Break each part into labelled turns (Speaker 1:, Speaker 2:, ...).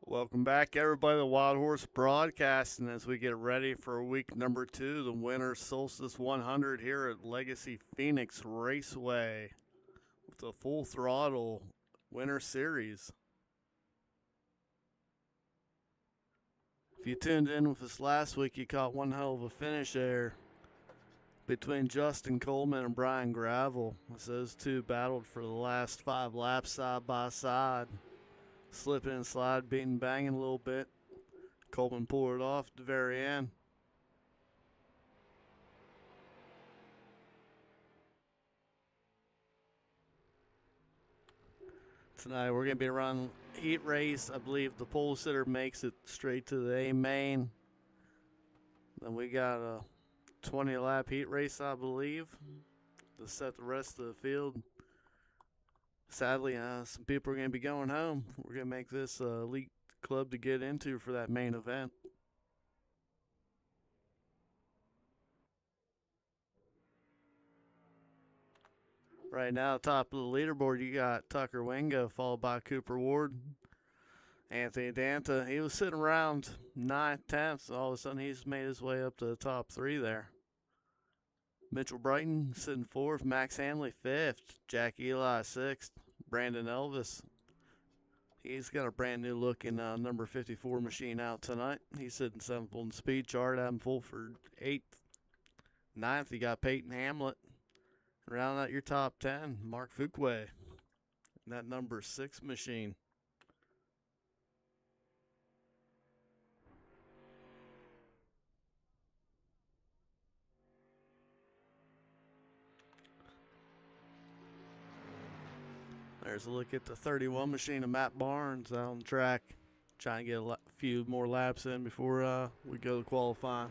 Speaker 1: Welcome back, everybody, to Wild Horse Broadcasting as we get ready for week number 2, the Winter Solstice 100 here at Legacy Phoenix Raceway with the Full Throttle Winter Series. If you tuned in with us last week, you caught one hell of a finish there between Justin Coleman and Brian Gravel as those two battled for the last 5 laps side by side. Slipping and slide, beating, banging a little bit. Coleman pulled it off at the very end. Tonight we're going to be running heat race. I believe the pole sitter makes it straight to the A main. Then we got a 20 lap heat race, I believe, to set the rest of the field. Sadly, some people are going to be going home. We're going to make this elite club to get into for that main event. Right now, top of the leaderboard, you got Tucker Wingo, followed by Cooper Ward. Anthony Danta, he was sitting around 9th, 10th. All of a sudden, he's made his way up to the top 3 there. Mitchell Brighton sitting 4th. Max Hanley 5th. Jack Eli 6th. Brandon Elvis, he's got a brand new looking number 54 machine out tonight. He's sitting 7th on the speed chart. Adam Fulford 8th. 9th, you got Peyton Hamlet. Round out your top 10, Mark Fuquay, and that number 6 machine. There's a look at the 31 machine of Matt Barnes out on the track, trying to get a few more laps in before we go to qualifying.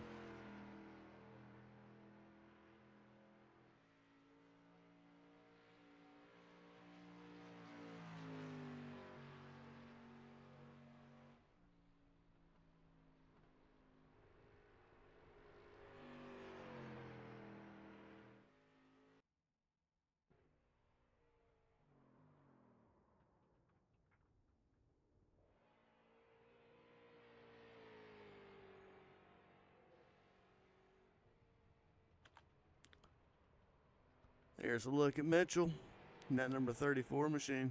Speaker 1: Here's a look at Mitchell and that number 34 machine.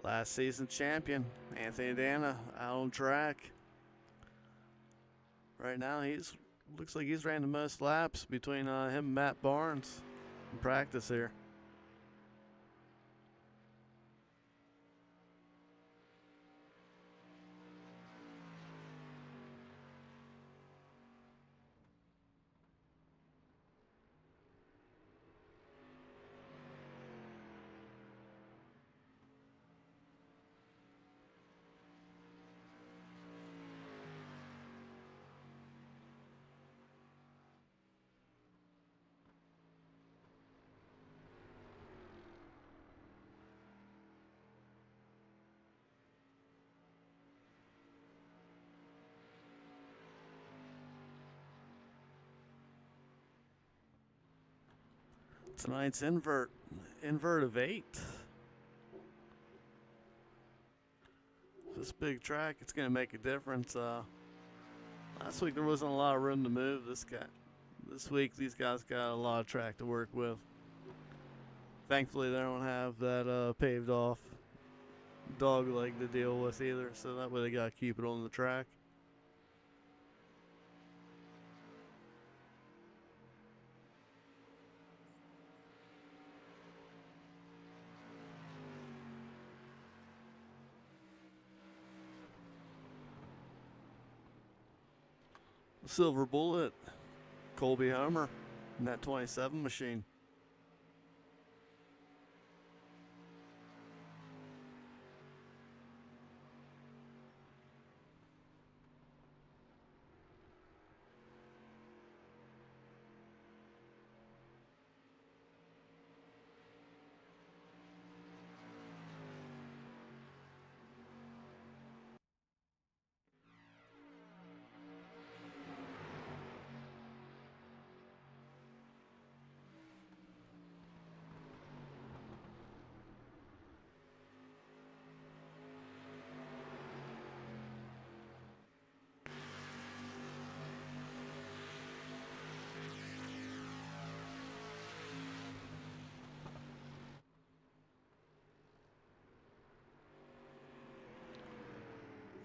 Speaker 1: Last season champion, Anthony Dana, out on track. Right now, looks like he's ran the most laps between him and Matt Barnes in practice here. Tonight's invert of 8. This big track, it's going to make a difference. Last week there wasn't a lot of room to move. This week these guys got a lot of track to work with. Thankfully they don't have that paved off dog leg to deal with either, so that way they got to keep it on the track. Silver Bullet, Colby Homer, and that 27 machine.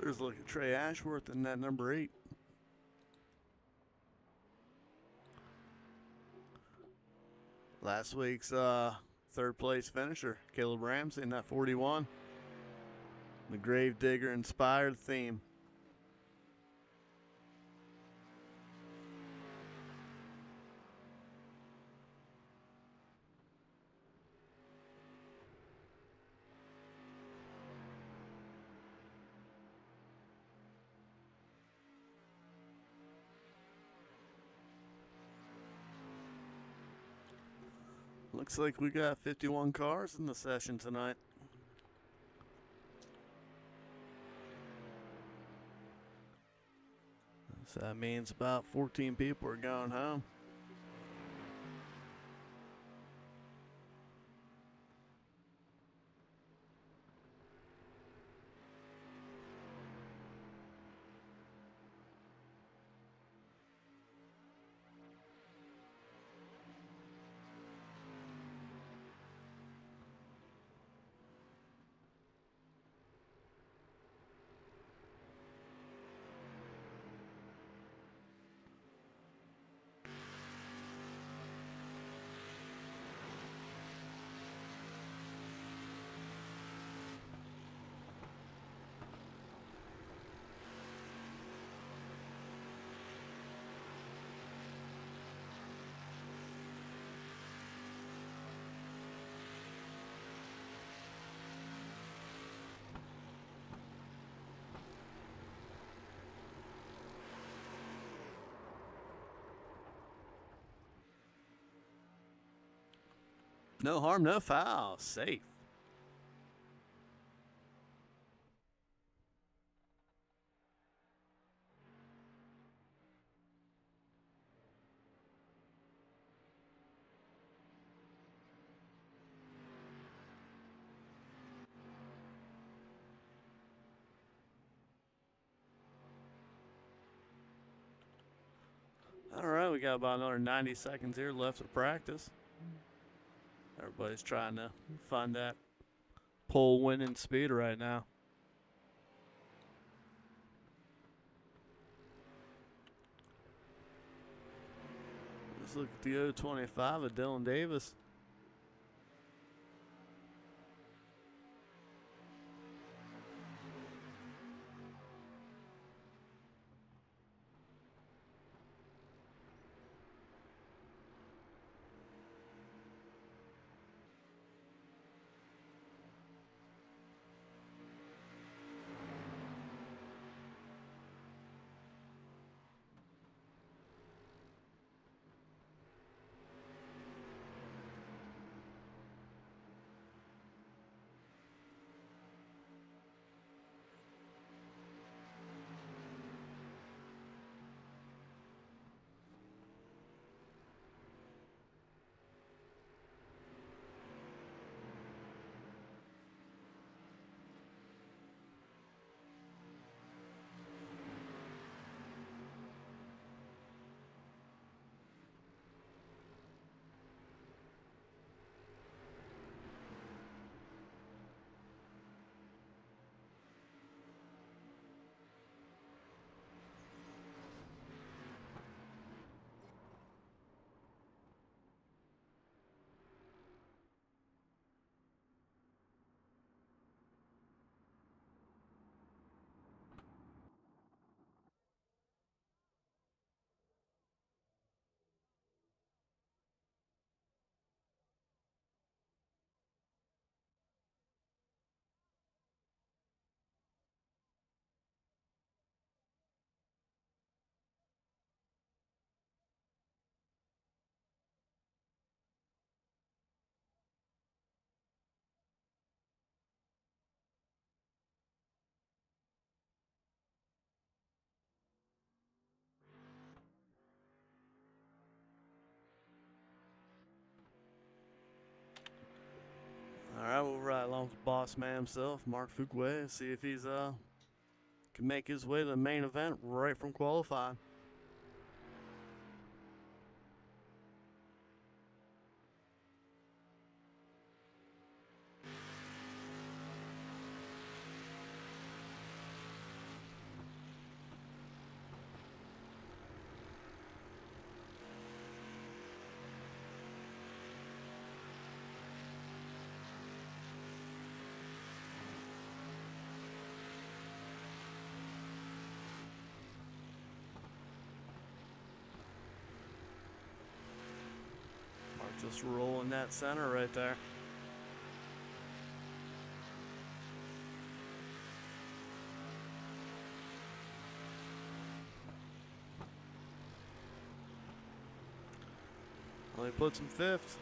Speaker 1: There's a look at Trey Ashworth in that number 8. Last week's third place finisher, Caleb Ramsey, in that 41. The Gravedigger inspired theme. Looks like we got 51 cars in the session tonight. So that means about 14 people are going home. No harm, no foul. Safe. All right, we got about another 90 seconds here left of practice. Everybody's trying to find that pole winning speed right now. Let's look at the O25 of Dylan Davis. All right, we'll ride along with the boss man himself, Mark Fuquay, see if he's can make his way to the main event right from qualifying. Just rolling that center right there. Well, he puts him fifth.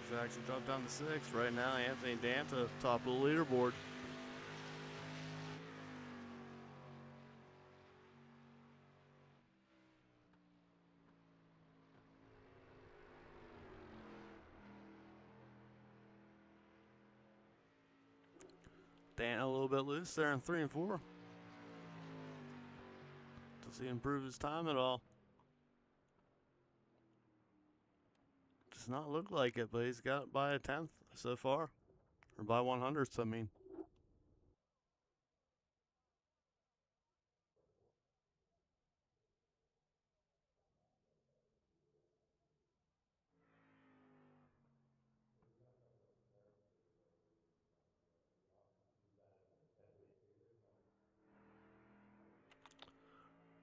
Speaker 1: He's actually dropped down to sixth. Right now, Anthony Danta, top of the leaderboard. Danta a little bit loose there in 3 and 4. Does he improve his time at all? Does not look like it, but he's got it by a 10th so far. Or by 100ths, I mean.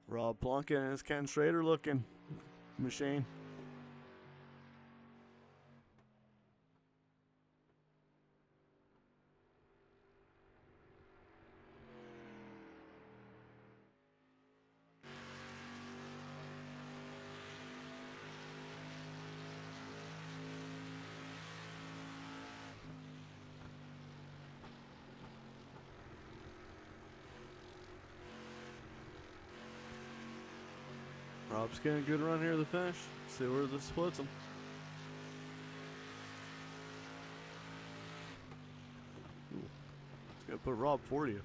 Speaker 1: Rob Plunkin and his Ken Schrader looking machine. Rob's getting a good run here to the finish. See where this splits him. It's going to put Rob 40th.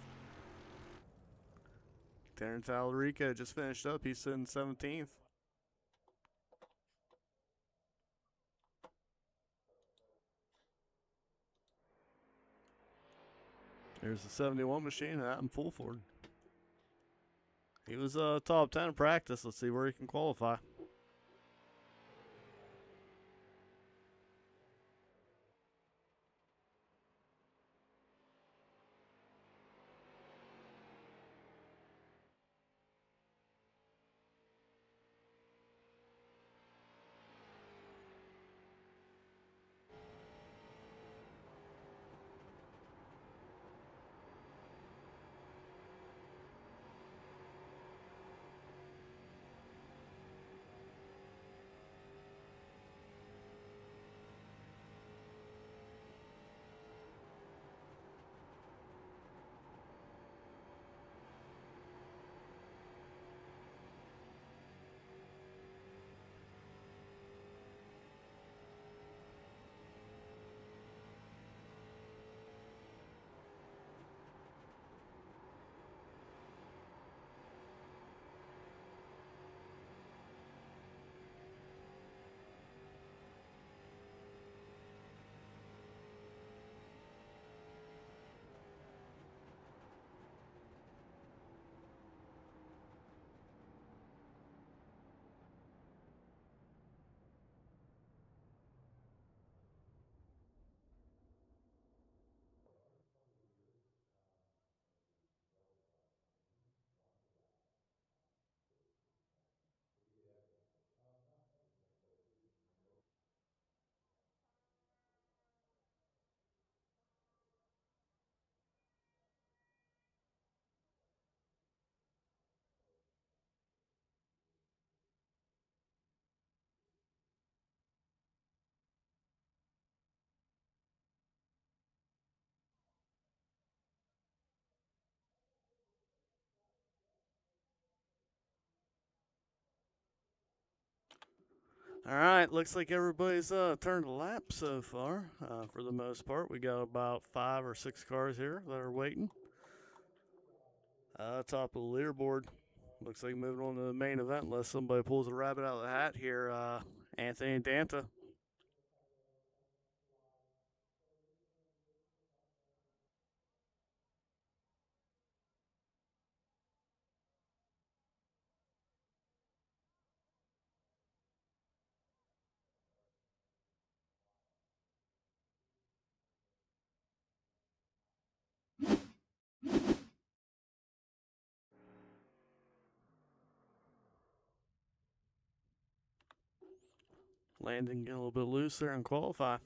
Speaker 1: Terrence Alarico just finished up. He's sitting 17th. There's the 71 machine, Adam Fulford. He was top 10 in practice. Let's see where he can qualify. All right, looks like everybody's turned a lap so far. For the most part, we got about 5 or 6 cars here that are waiting. Top of the leaderboard. Looks like moving on to the main event unless somebody pulls a rabbit out of the hat here. Anthony Danta. Landing a little bit loose there in qualify.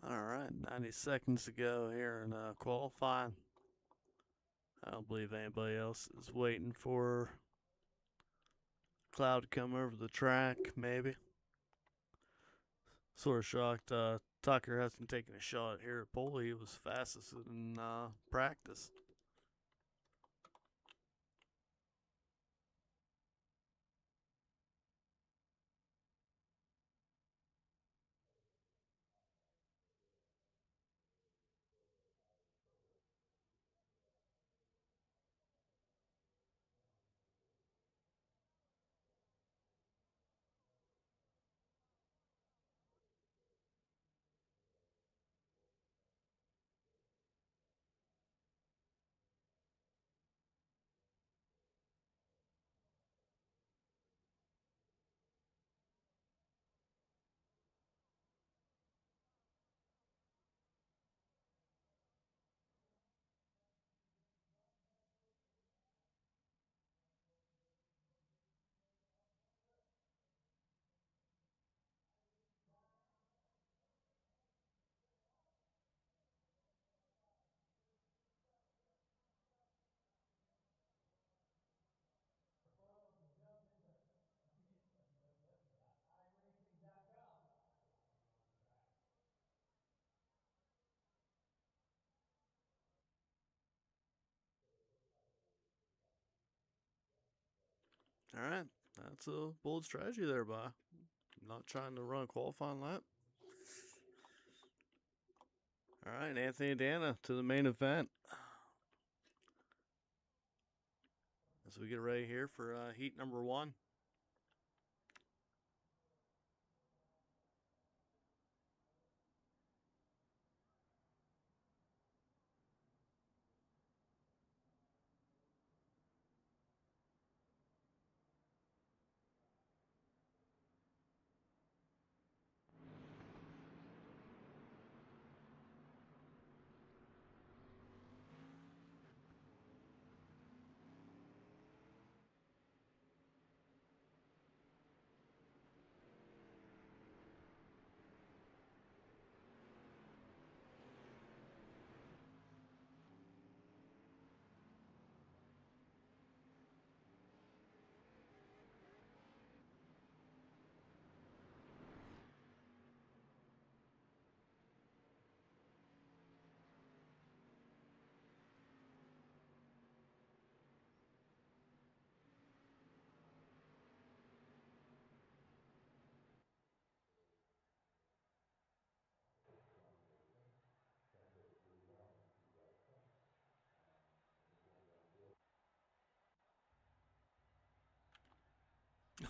Speaker 1: All right, 90 seconds to go here in qualifying. I don't believe anybody else is waiting for Cloud to come over the track, maybe. Sort of shocked Tucker hasn't taken a shot here at pole. He was fastest in practice. All right, that's a bold strategy there, by not trying to run a qualifying lap. All right, Anthony Dana to the main event. As we get ready here for heat number 1.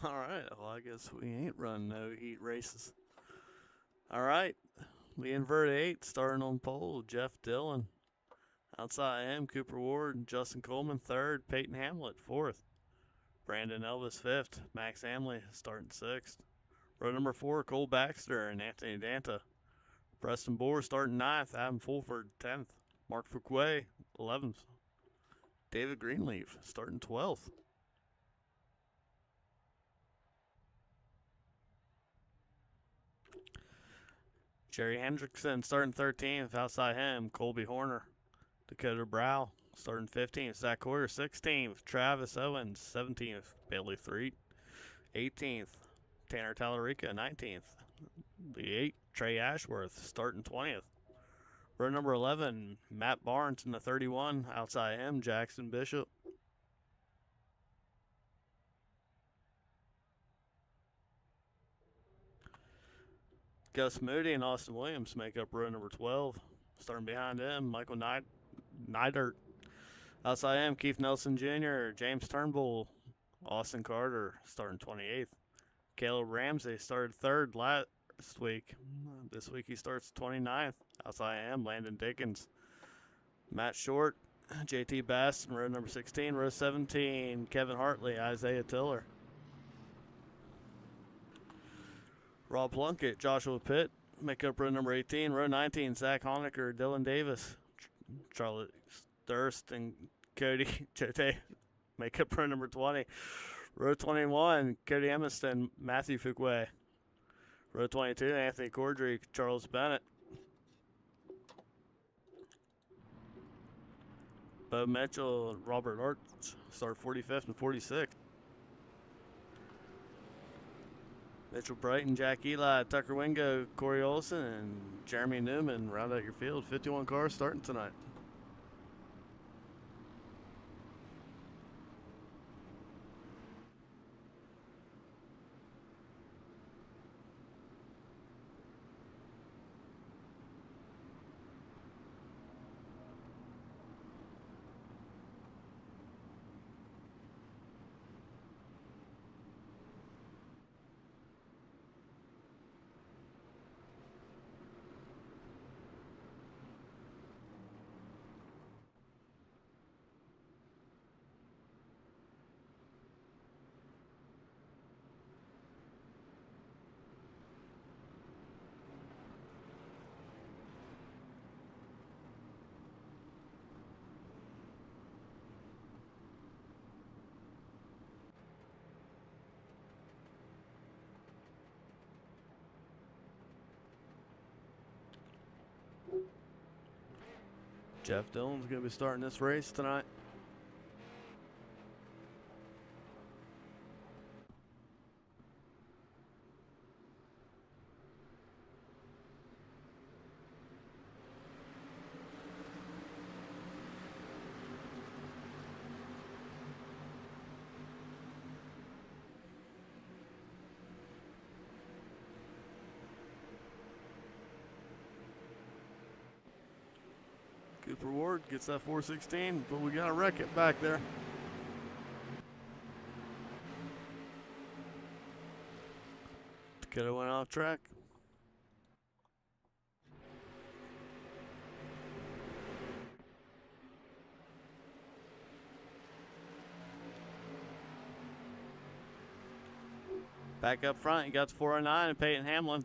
Speaker 1: All right. Well, I guess we ain't running no heat races. All right. The invert 8 starting on pole, Jeff Dillon. Outside him, Cooper Ward, Justin Coleman 3rd, Peyton Hamlet 4th, Brandon Elvis 5th, Max Hamley starting 6th. Row number 4, Cole Baxter and Anthony Danta. Preston Bohr starting 9th, Adam Fulford 10th, Mark Fuquay 11th, David Greenleaf starting 12th. Jerry Hendrickson starting 13th, outside him, Colby Horner. Dakota Brow starting 15th, Zach Hoyer 16th, Travis Owens 17th, Bailey Threet 18th, Tanner Tallarica 19th. The 8, Trey Ashworth starting 20th. Row number 11, Matt Barnes in the 31, outside him, Jackson Bishop. Gus Moody and Austin Williams make up row number 12. Starting behind him, Michael Neidert. Outside him, Keith Nelson Jr., James Turnbull, Austin Carter starting 28th. Caleb Ramsey started 3rd last week. This week he starts 29th. Outside him, Landon Dickens. Matt Short, JT Bass in row number 16. Row 17, Kevin Hartley, Isaiah Tiller. Rob Plunkett, Joshua Pitt make up row number 18. Row 19, Zach Honecker, Dylan Davis, Charlotte Durst, and Cody Chote make up row number 20. Row 21, Cody Emiston, Matthew Fuquay. Row 22, Anthony Cordry, Charles Bennett. Bo Mitchell and Robert Arts start 45th and 46th. Mitchell Brighton, Jack Eli, Tucker Wingo, Corey Olson, and Jeremy Newman round out your field. 51 cars starting tonight. Jeff Dillon's going to be starting this race tonight. Cooper Ward gets that 416, but we got to wreck it back there. Dakota went off track. Back up front, you got the 409 and Peyton Hamlin.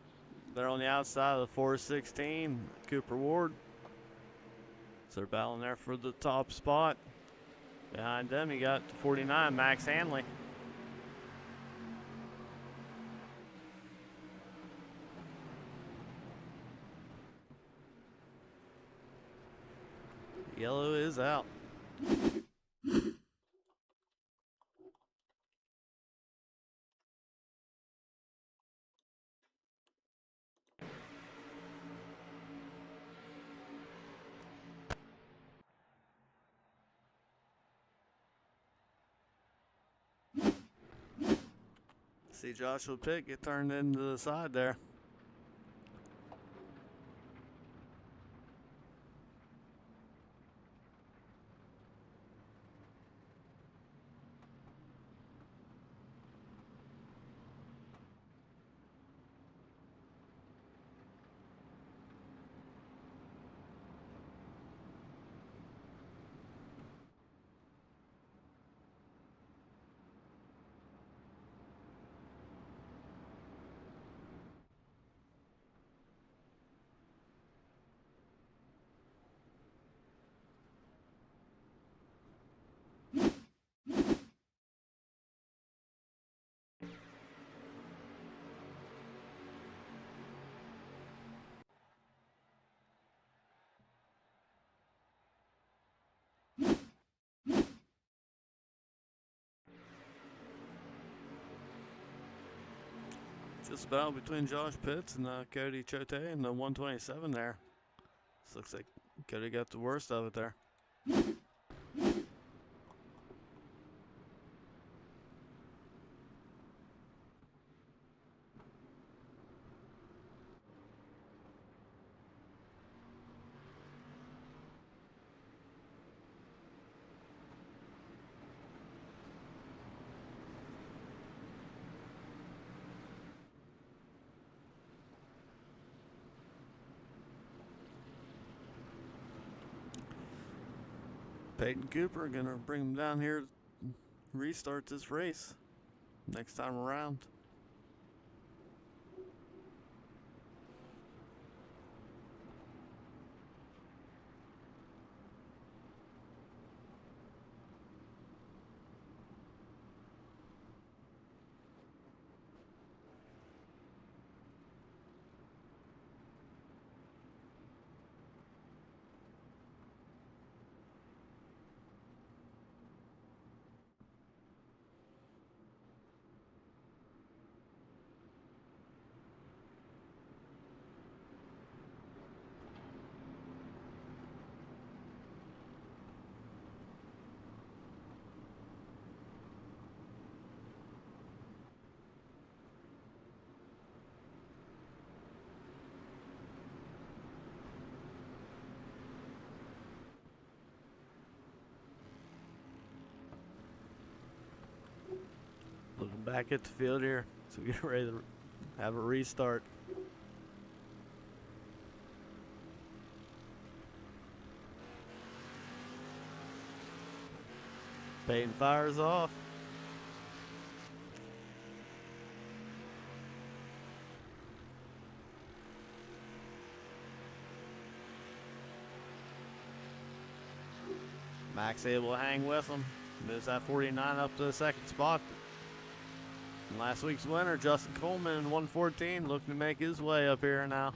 Speaker 1: They're on the outside of the 416, Cooper Ward. So they're battling there for the top spot. Behind them, you got the 49, Max Hanley. Yellow is out. See Joshua Pitt get turned into the side there. Just about between Josh Pitts and Cody Chote and the 127 there. This looks like Cody got the worst of it there. Peyton Cooper gonna bring him down here, restart this race next time around. Looking back at the field here, so we get ready to have a restart. Peyton fires off. Max able to hang with him. Moves that 49 up to the second spot. And last week's winner, Justin Coleman, in 114, looking to make his way up here now.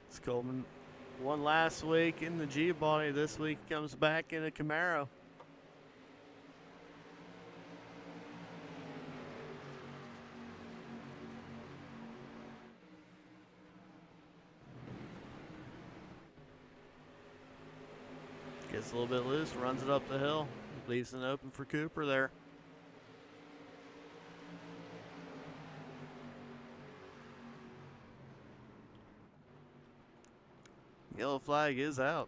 Speaker 1: It's Coleman won last week in the G-body. This week comes back in a Camaro. Gets a little bit loose, runs it up the hill, leaves it open for Cooper there. Yellow flag is out.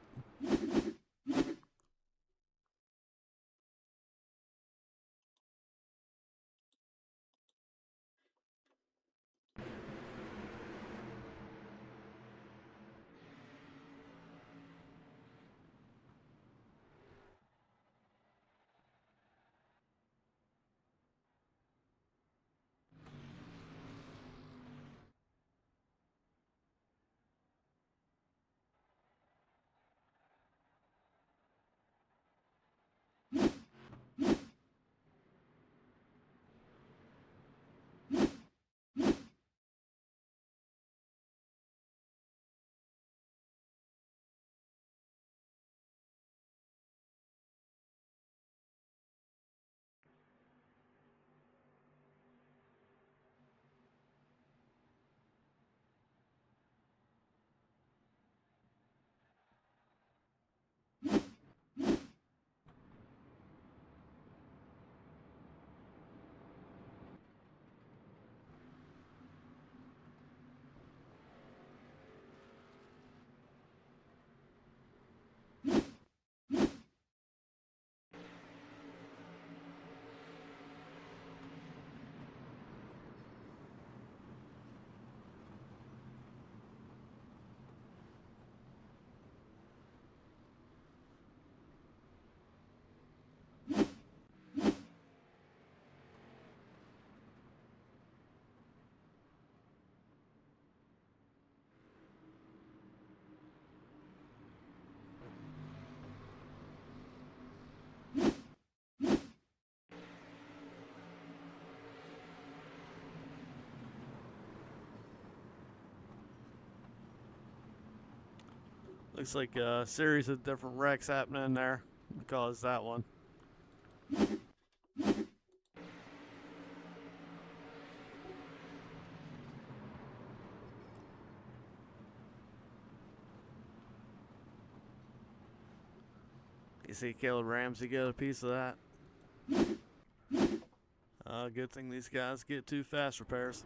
Speaker 1: Looks like a series of different wrecks happening there because that one. You see Caleb Ramsey get a piece of that. Good thing these guys get 2 fast repairs.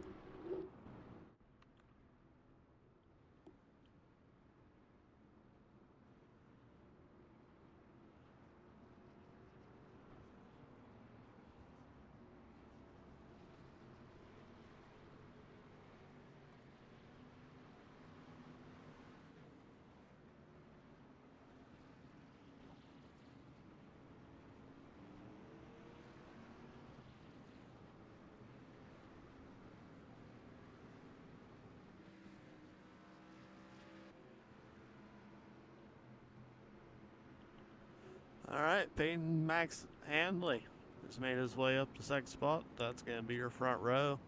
Speaker 1: All right, Peyton Max Handley has made his way up to 2nd spot. That's going to be your front row.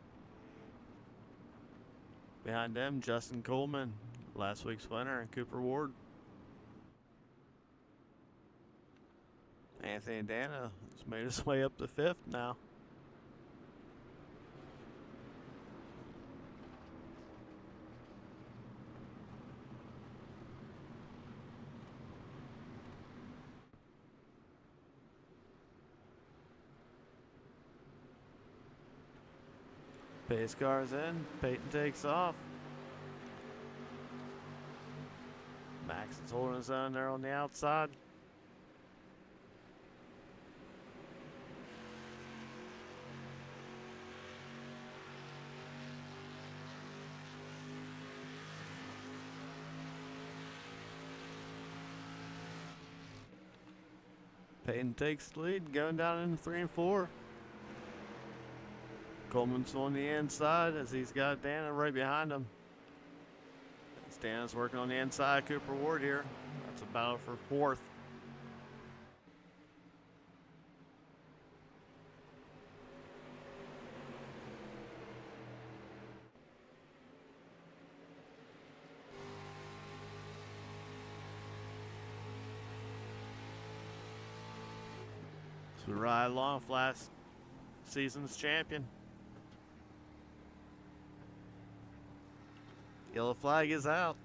Speaker 1: Behind them, Justin Coleman, last week's winner, and Cooper Ward. Anthony Dana has made his way up to 5th now. Pace car's in. Peyton takes off. Max is holding his own there on the outside. Peyton takes the lead, going down into 3 and 4. Coleman's on the inside as he's got Dana right behind him. Dana's working on the inside, Cooper Ward here. That's a battle for 4th. So we ride along with last season's champion. Yellow flag is out.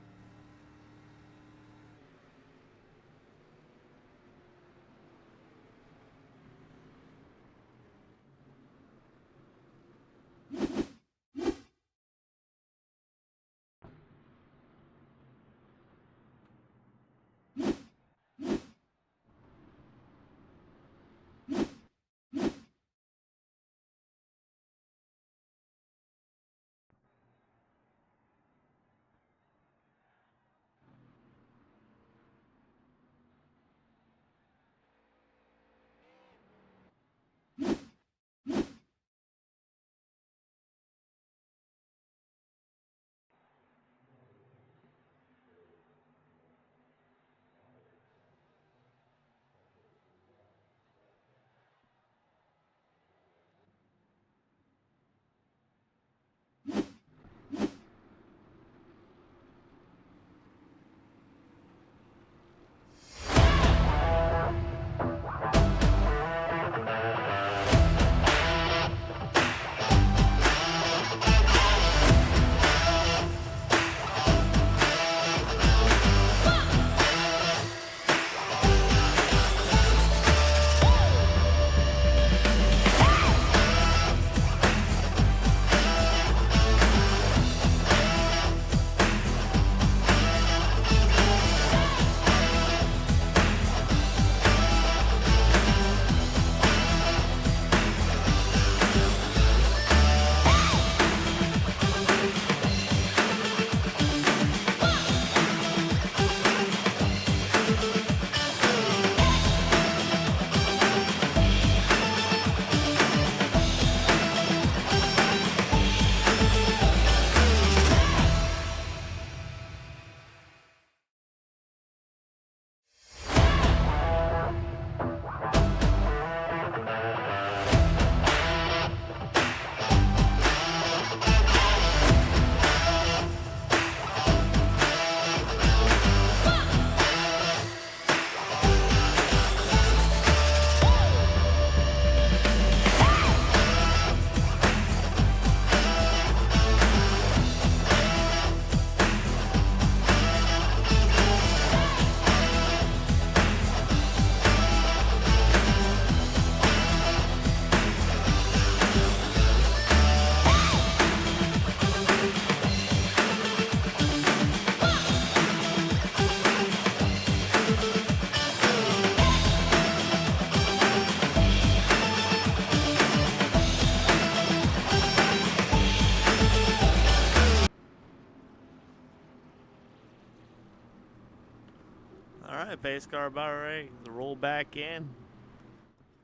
Speaker 1: right, pace car about ready to roll back in.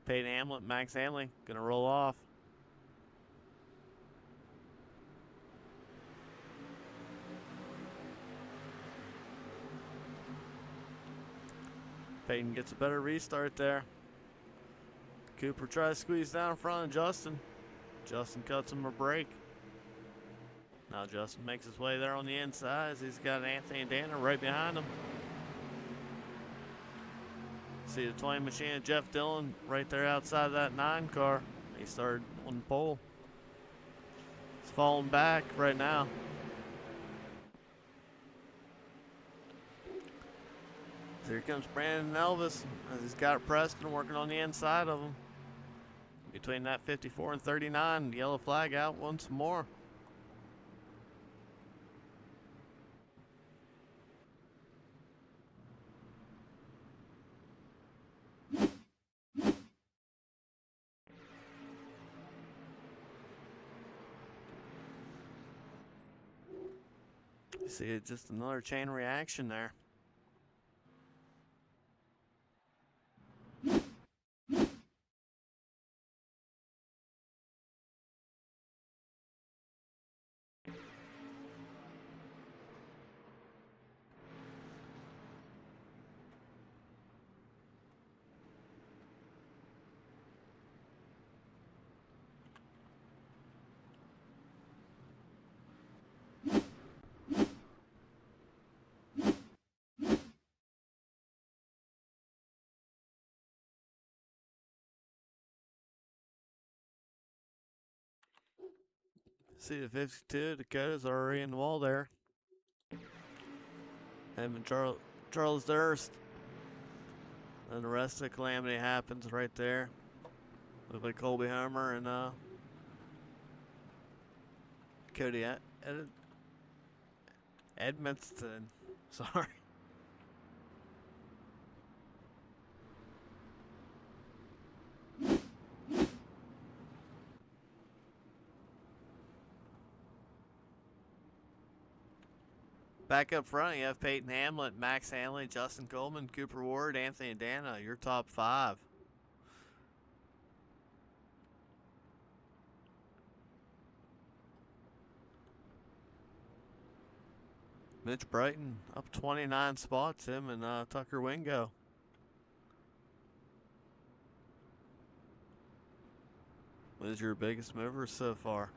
Speaker 1: Peyton Hamlet, Max Hanley, gonna roll off. Peyton gets a better restart there. Cooper tries to squeeze down in front of Justin. Justin cuts him a break. Now Justin makes his way there on the inside as he's got Anthony and Dana right behind him. See the 20 machine of Jeff Dillon right there outside of that 9 car. He started on the pole. He's falling back right now. So here comes Brandon Elvis as he's got Preston working on the inside of him. Between that 54 and 39, the yellow flag out once more. You see just another chain reaction there. See the 52, Dakota's already in the wall there. Him and Charles Durst. And the rest of the calamity happens right there. Looks like Colby Homer and Cody Edmonston. Sorry. Back up front, you have Peyton Hamlet, Max Hanley, Justin Coleman, Cooper Ward, Anthony and Dana, your top 5. Mitch Brighton up 29 spots, him and Tucker Wingo. What is your biggest mover so far?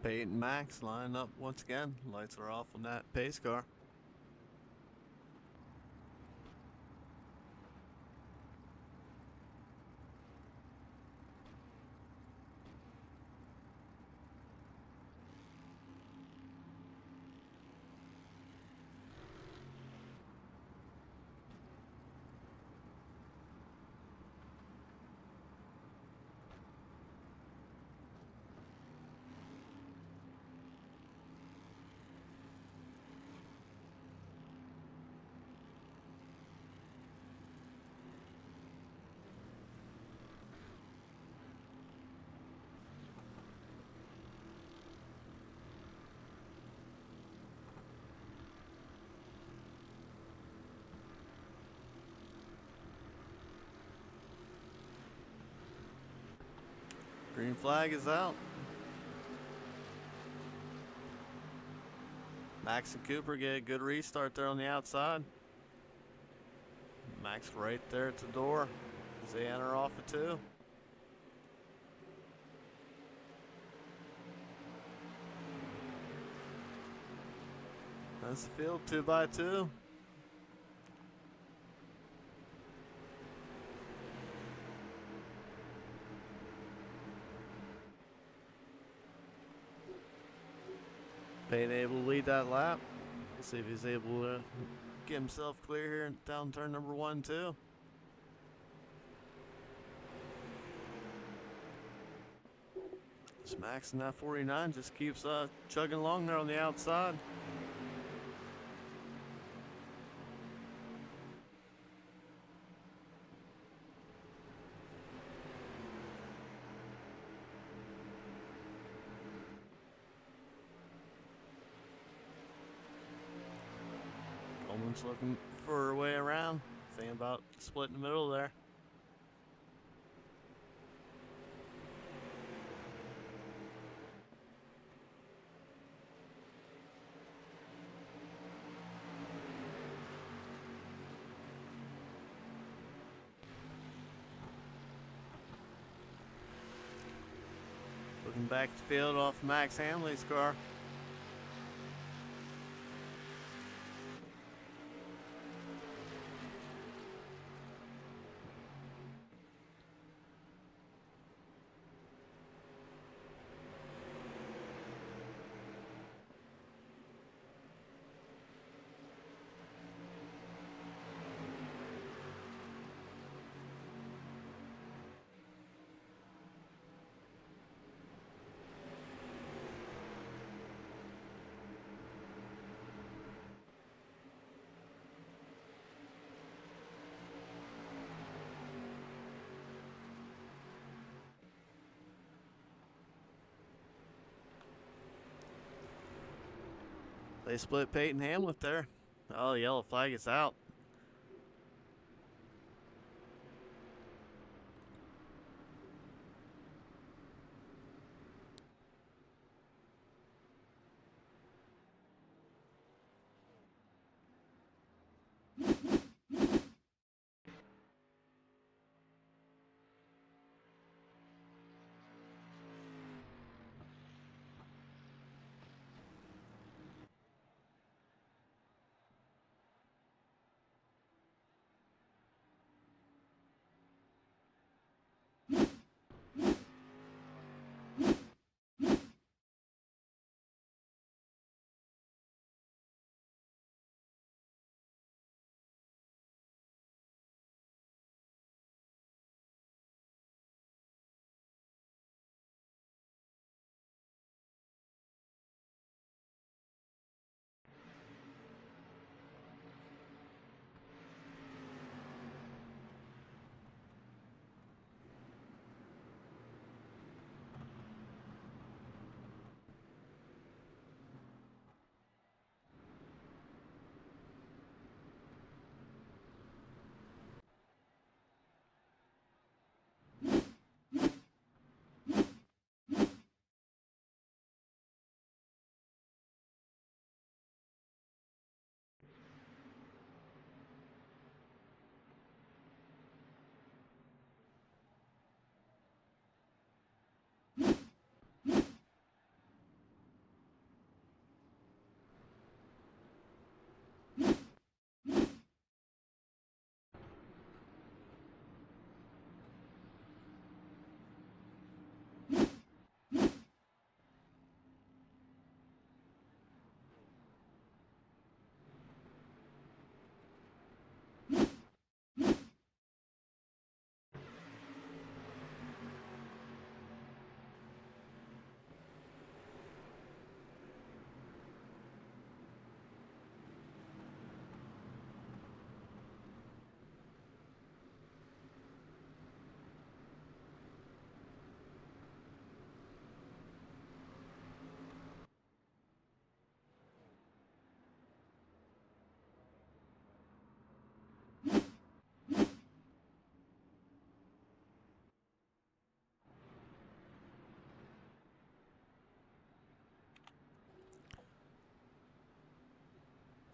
Speaker 1: Peyton Max lining up once again. Lights are off on that pace car. Green flag is out. Max and Cooper get a good restart there on the outside. Max right there at the door as they enter off of 2. That's the field, 2 by 2. Payne able to lead that lap. We'll see if he's able to get himself clear here down turn number 1, 2. Max in that 49 just keeps chugging along there on the outside. Coleman's looking for her way around, thinking about splitting the middle there. Looking back to the field off Max Hamley's car. They split Peyton Hamlet there. Oh, the yellow flag is out.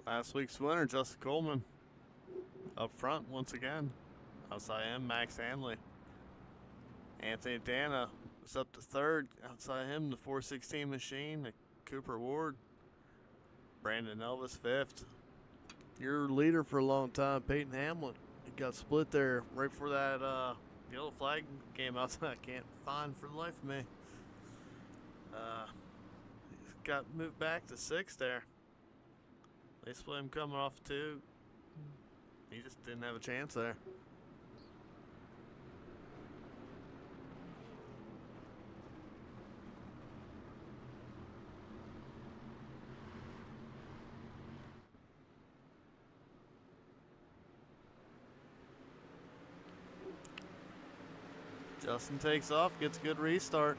Speaker 1: Last week's winner, Justin Coleman, up front once again. Outside him, Max Hanley. Anthony Dana is up to third. Outside him, the 416 machine, Cooper Ward. Brandon Elvis fifth. Your leader for a long time, Peyton Hamlet. He got split there right before that yellow flag came out. I can't find for the life of me. got moved back to 6 there. They split him coming off 2. He just didn't have a chance there. Justin takes off, gets a good restart.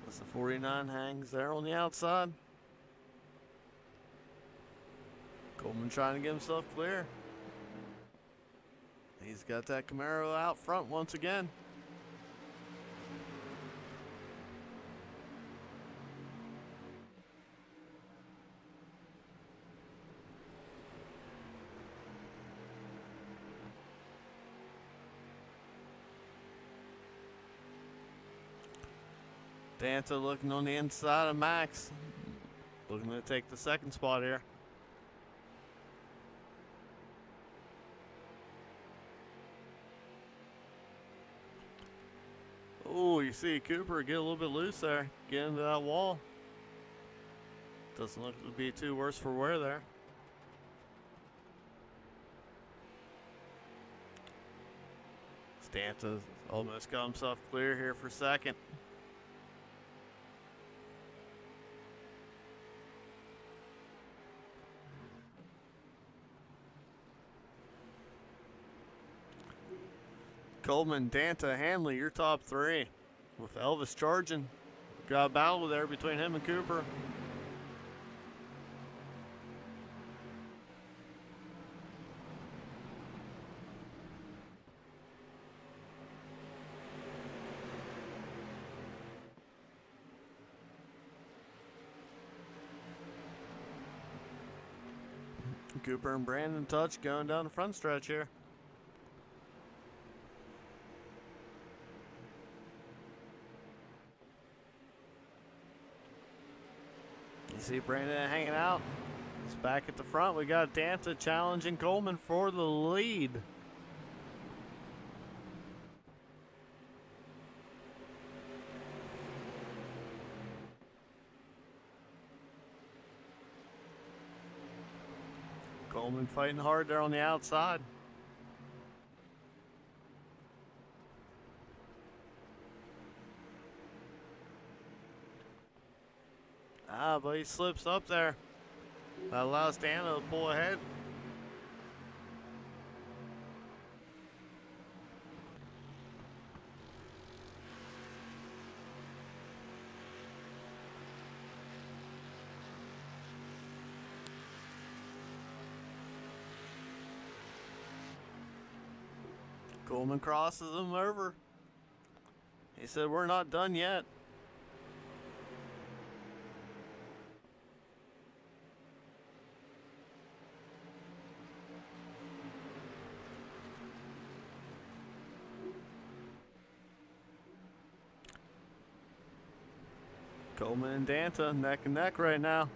Speaker 1: As the 49 hangs there on the outside. Coleman trying to get himself clear. He's got that Camaro out front once again. Danta looking on the inside of Max. Looking to take the second spot here. Oh, you see Cooper get a little bit loose there. Get into that wall. Doesn't look to be too worse for wear there. Stanta's almost got himself clear here for second. Coleman, Danta, Hanley, your top 3. With Elvis charging. Got a battle there between him and Cooper. Cooper and Brandon touch going down the front stretch here. You see Brandon hanging out. He's back at the front. We got Danta challenging Coleman for the lead. Coleman fighting hard there on the outside. But he slips up there. That allows Danta to pull ahead. Coleman crosses him over. He said, "We're not done yet." Coleman and Danta neck and neck right now.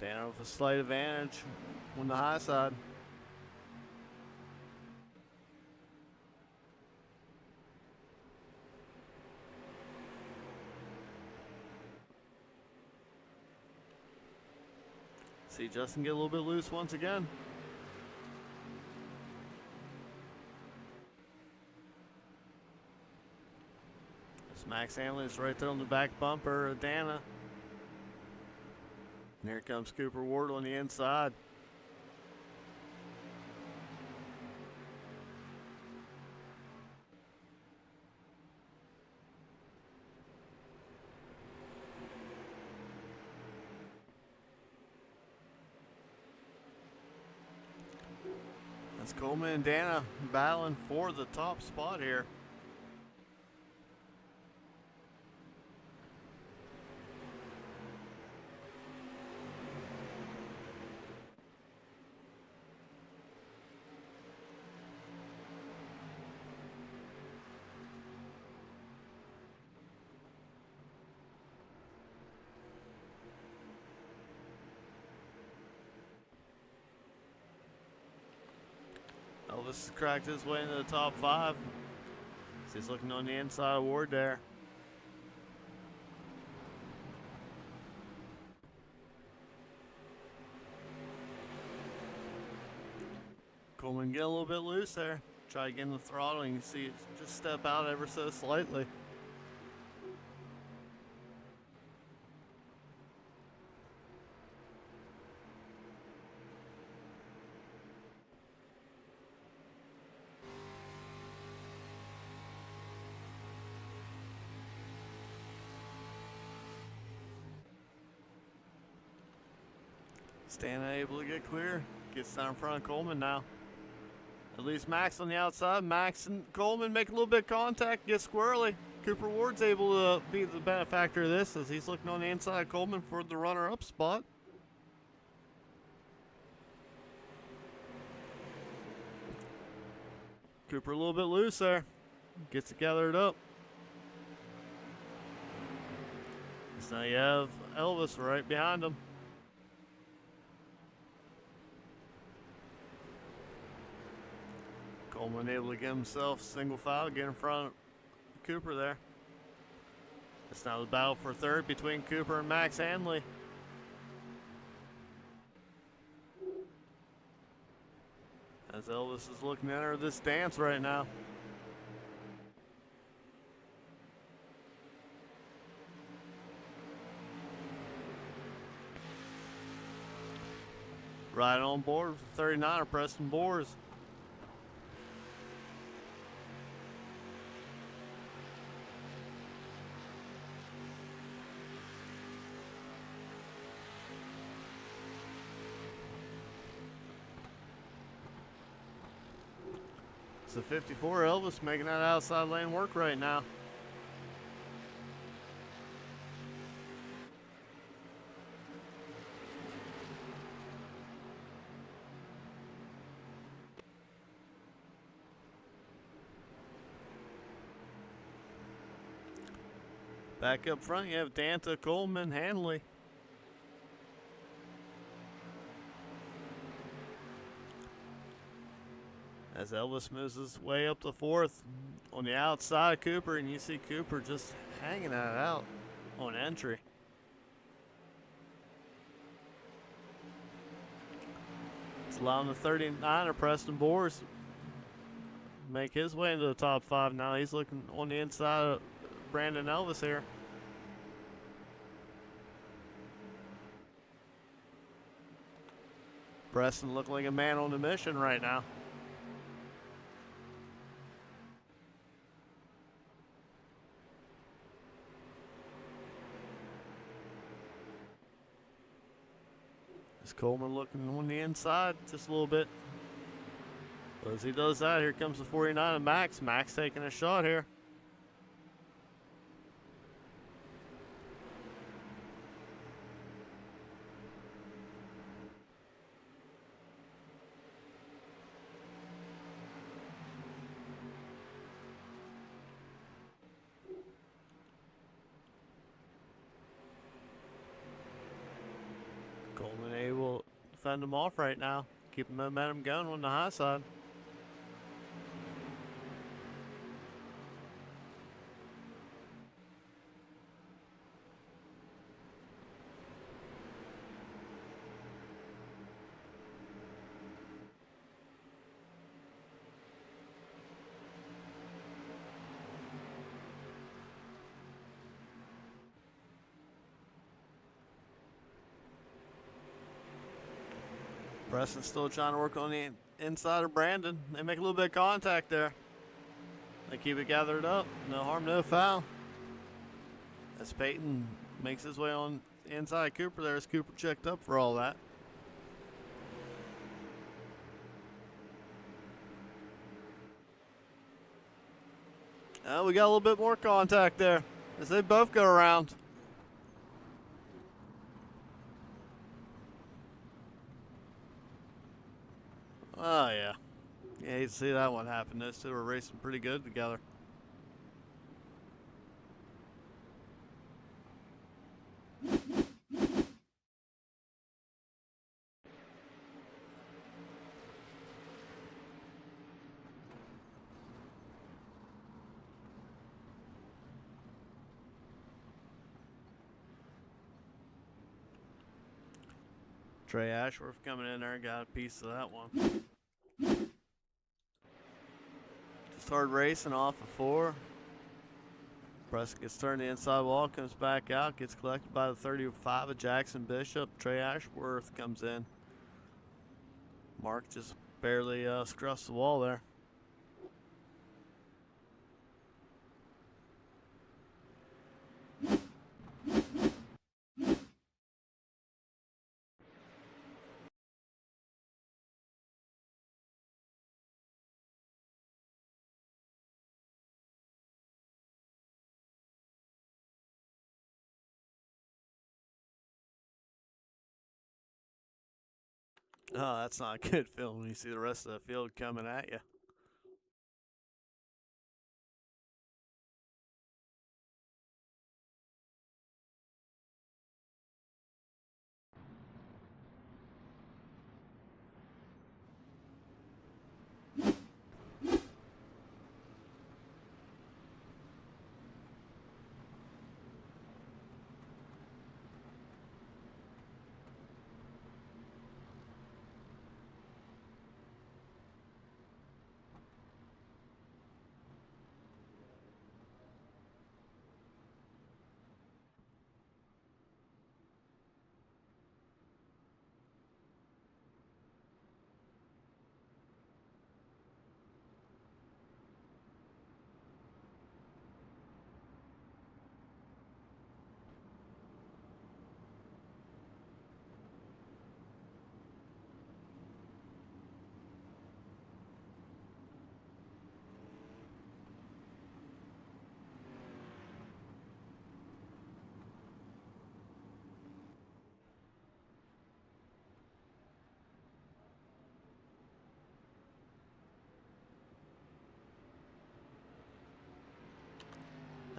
Speaker 1: Danta with a slight advantage on the high side. See Justin get a little bit loose once again. Max Hanley's right there on the back bumper of Danta. And here comes Cooper Ward on the inside. That's Coleman and Danta battling for the top spot here. Elvis has cracked his way into the top 5. So he's looking on the inside of Ward there. Coleman get a little bit loose there. Try getting the throttle, and you can see it just step out ever so slightly. Stan able to get clear. Gets down in front of Coleman now. At least Max on the outside. Max and Coleman make a little bit of contact, get squirrely. Cooper Ward's able to be the benefactor of this as he's looking on the inside of Coleman for the runner-up spot. Cooper a little bit loose there. Gets it gathered up. So now you have Elvis right behind him. Coleman able to get himself single file, get in front of Cooper there. It's now the battle for third between Cooper and Max Hanley. As Elvis is looking to enter this dance right now. Right on board with the 39er, Preston Boers. The 54 Elvis making that outside lane work right now. Back up front you have Danta, Coleman, Hanley. As Elvis moves his way up to fourth on the outside of Cooper, and you see Cooper just hanging that out on entry. It's allowing the 39er Preston Boers make his way into the top five. Now he's looking on the inside of Brandon Elvis here. Preston looking like a man on a mission right now. Coleman looking on the inside just a little bit. But as he does that, here comes the 49 of Max. Max taking a shot here. Coleman able to fend him off right now. Keep the momentum going on the high side. Preston's still trying to work on the inside of Brandon. They make a little bit of contact there. They keep it gathered up. No harm, no foul. As Peyton makes his way on the inside of Cooper there, as Cooper checked up for all that. We got a little bit more contact there as they both go around. Oh, yeah. Yeah, you see that one happen. Those two were racing pretty good together. Trey Ashworth coming in there, got a piece of that one. Just hard racing off of 4. Prescott gets turned the inside wall, comes back out, gets collected by the 35 of Jackson Bishop. Trey Ashworth comes in. Mark just barely scruffs the wall there. Oh, that's not a good feeling when you see the rest of the field coming at you.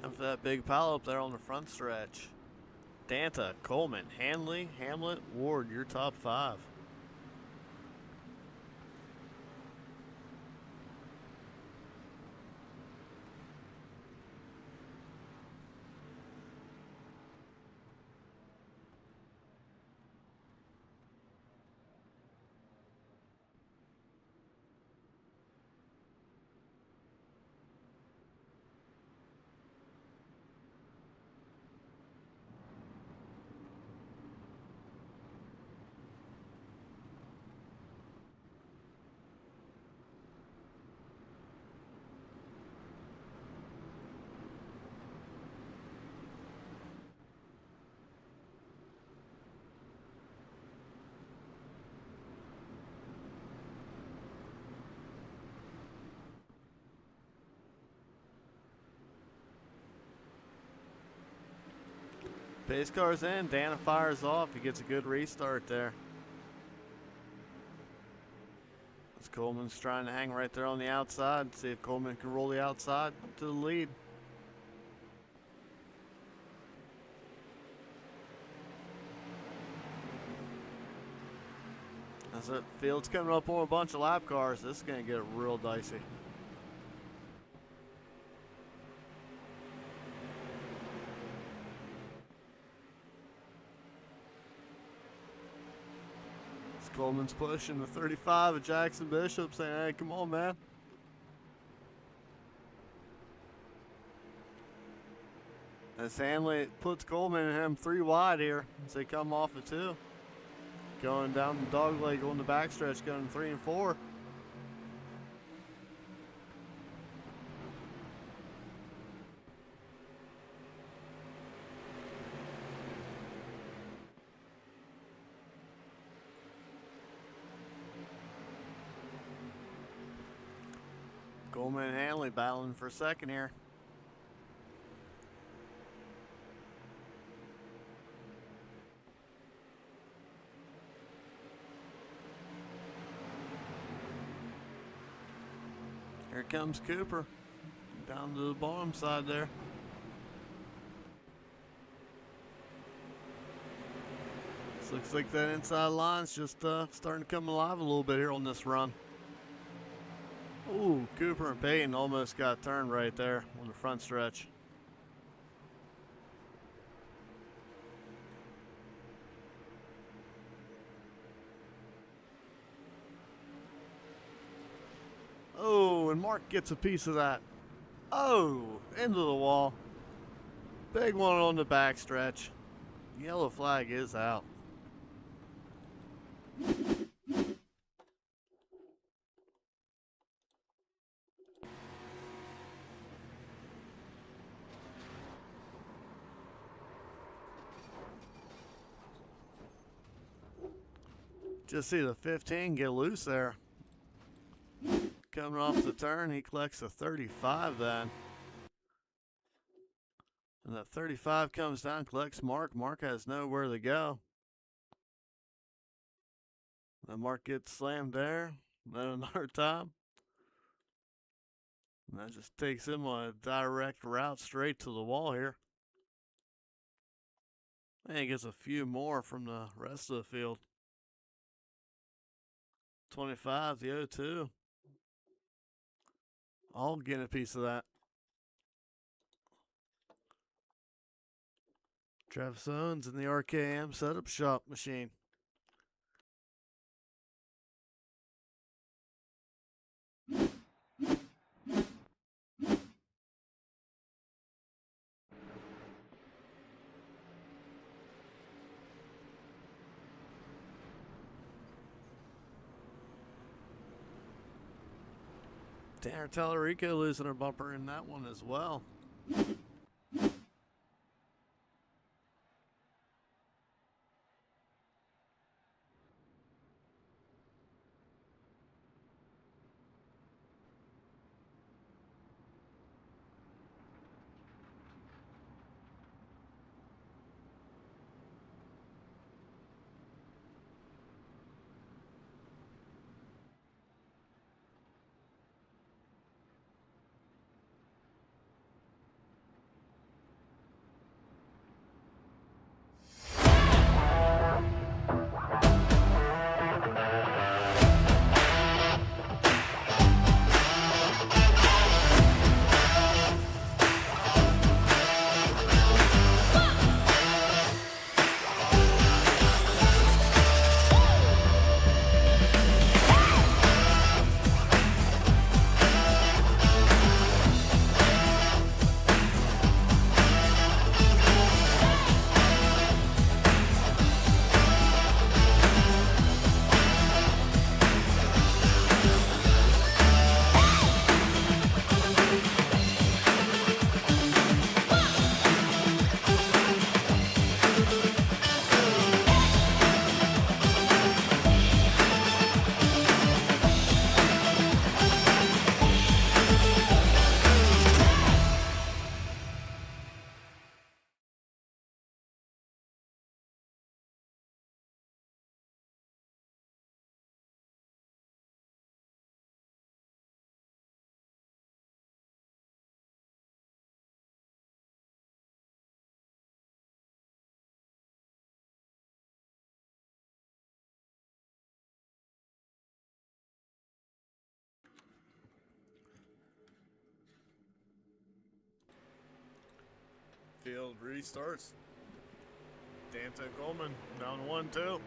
Speaker 1: And for that big pile up there on the front stretch, Danta, Coleman, Hanley, Hamlet, Ward, your top 5. Pace car's in, Dana fires off. He gets a good restart there. As Coleman's trying to hang right there on the outside, see if Coleman can roll the outside to the lead. As the field's coming up on a bunch of lap cars, this is going to get real dicey. Coleman's pushing the 35 of Jackson Bishop, saying, hey, come on, man. As Hanley puts Coleman and him 3 wide here as they come off the 2. Going down the dog leg on the backstretch, going 3 and 4. Coleman and Hanley battling for second here. Here comes Cooper down to the bottom side there. This looks like that inside line's just starting to come alive a little bit here on this run. Ooh, Cooper and Payton almost got turned right there on the front stretch. and Mark gets a piece of that. Oh, into the wall. Big one on the back stretch. Yellow flag is out. Just see the 15 get loose there. Coming off the turn, he collects a 35 then. And that 35 comes down, collects Mark. Mark has nowhere to go. Then Mark gets slammed there. Then another time. And that just takes him on a direct route straight to the wall here. And he gets a few more from the rest of the field. 25, the 02. All getting a piece of that. Travis Owens in the RKM setup shop machine. Tanner Tallarico losing a bumper in that one as well. Field restarts. Danton Coleman down 1-2.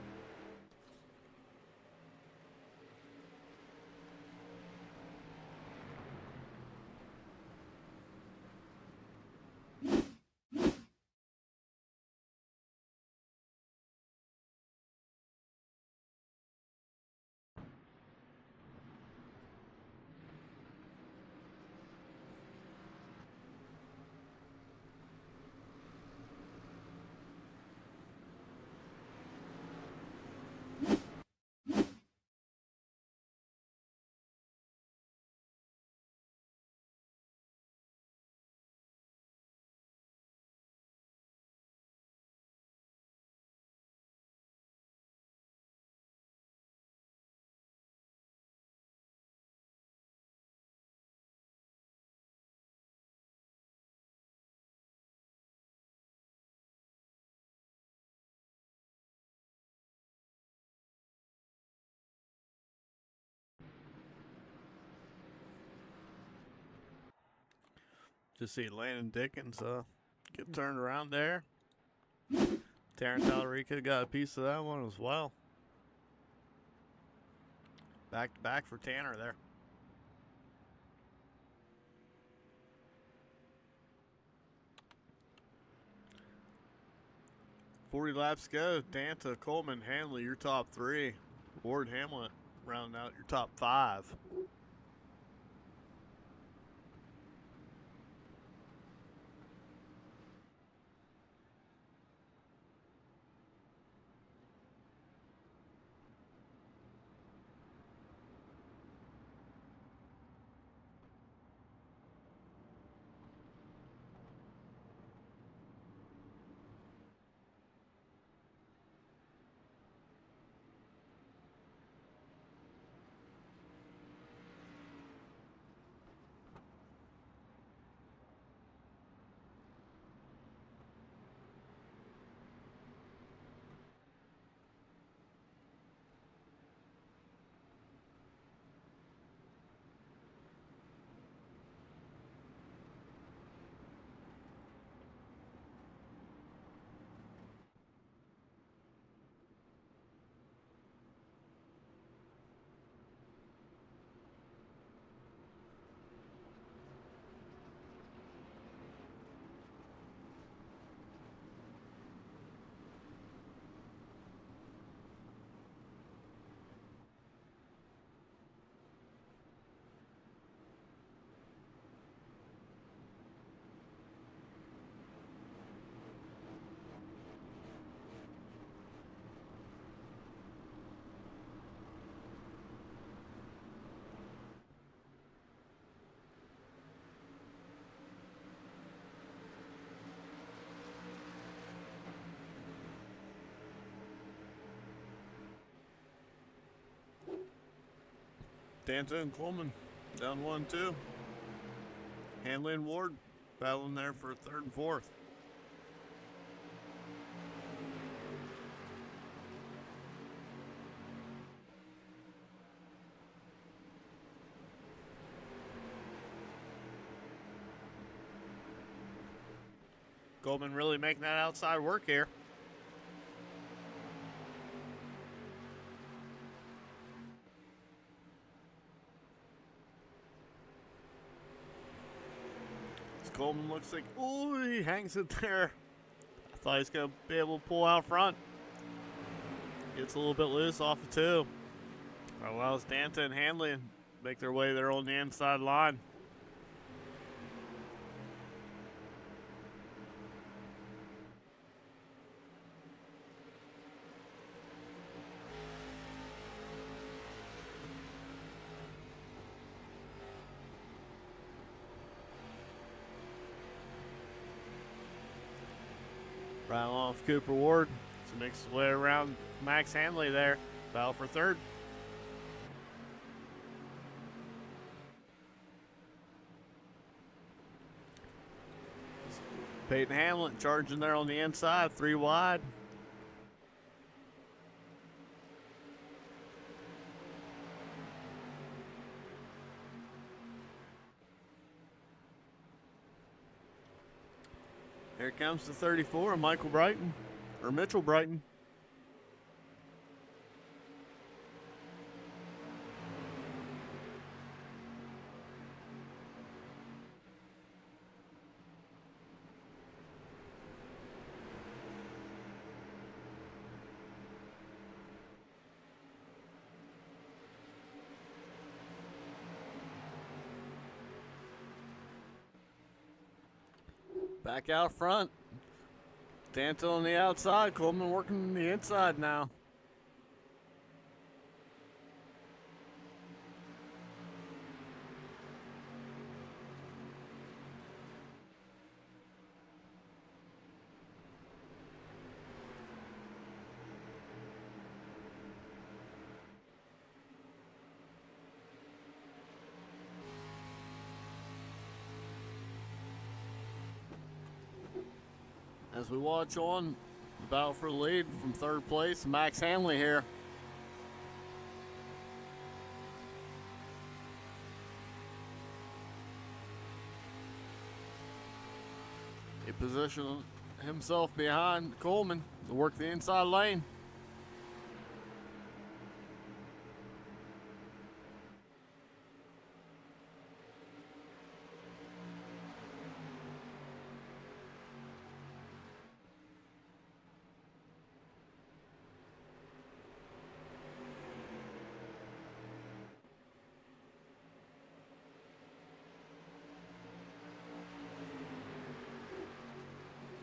Speaker 1: Just see Landon Dickens get turned around there. Terrence Tallarico got a piece of that one as well. Back to back for Tanner there. 40 laps to go. Danta, Coleman, Hanley, your top three. Ward, Hamlet, rounding out your top five. Danta and Coleman down 1-2. Hanley and Ward battling there for third and fourth. Coleman really making that outside work here. Coleman looks like, oh, he hangs it there. I thought he was going to be able to pull out front. Gets a little bit loose off of two. Allows Danta and Hanley to make their way there on the inside line. Right off Cooper Ward. So makes his way around Max Hanley there. Battle for third. Peyton Hamlet charging there on the inside, 3 wide. Here comes the 34, Michael Brighton, or Mitchell Brighton. Back out front. Danta on the outside. Coleman working on the inside now. As we watch on, the battle for the lead from third place, Max Hanley here. He positioned himself behind Coleman to work the inside lane.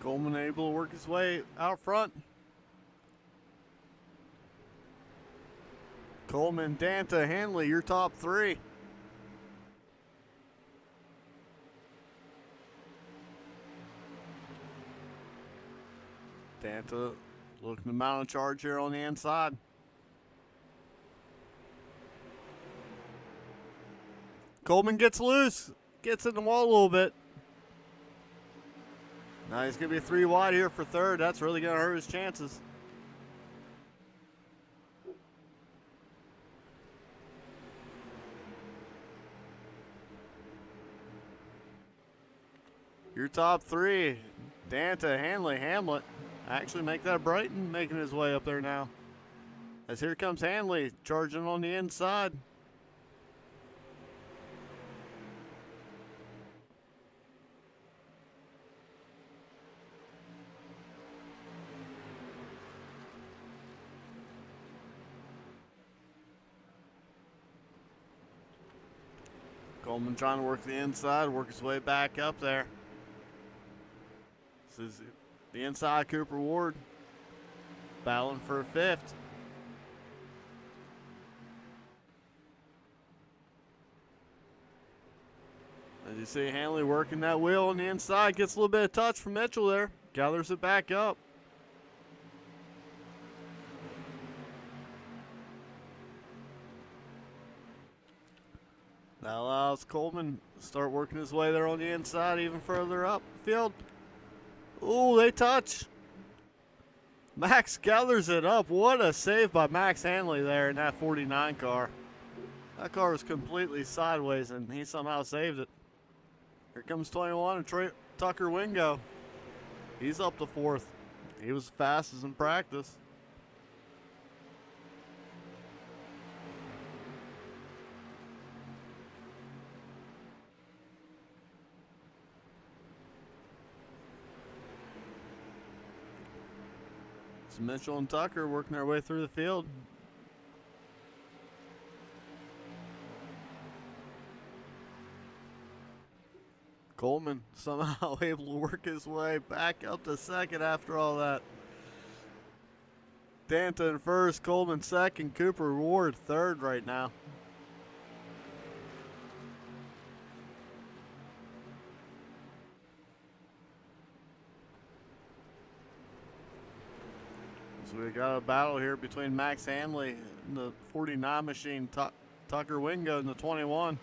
Speaker 1: Coleman able to work his way out front. Coleman, Danta, Hanley, your top three. Danta looking to mount a charge here on the inside. Coleman gets loose, gets in the wall a little bit. Now he's going to be 3 wide here for third. That's really going to hurt his chances. Your top three, Danta, Hanley, Hamlet. Actually make that Brighton making his way up there now. As here comes Hanley charging on the inside. Coleman trying to work the inside, work his way back up there. This is the inside Cooper Ward battling for a fifth. As you see Hanley working that wheel on the inside, gets a little bit of touch from Mitchell there, gathers it back up. That allows Coleman to start working his way there on the inside, even further up field. Ooh, they touch. Max gathers it up. What a save by Max Hanley there in that 49 car. That car was completely sideways, and he somehow saved it. Here comes 21 and Tucker Wingo. He's up to fourth. He was fastest in practice. Mitchell and Tucker working their way through the field. Coleman somehow able to work his way back up to second after all that. Danta in first, Coleman second, Cooper Ward third right now. So we got a battle here between Max Hanley and the 49 machine, Tucker Wingo in the 21.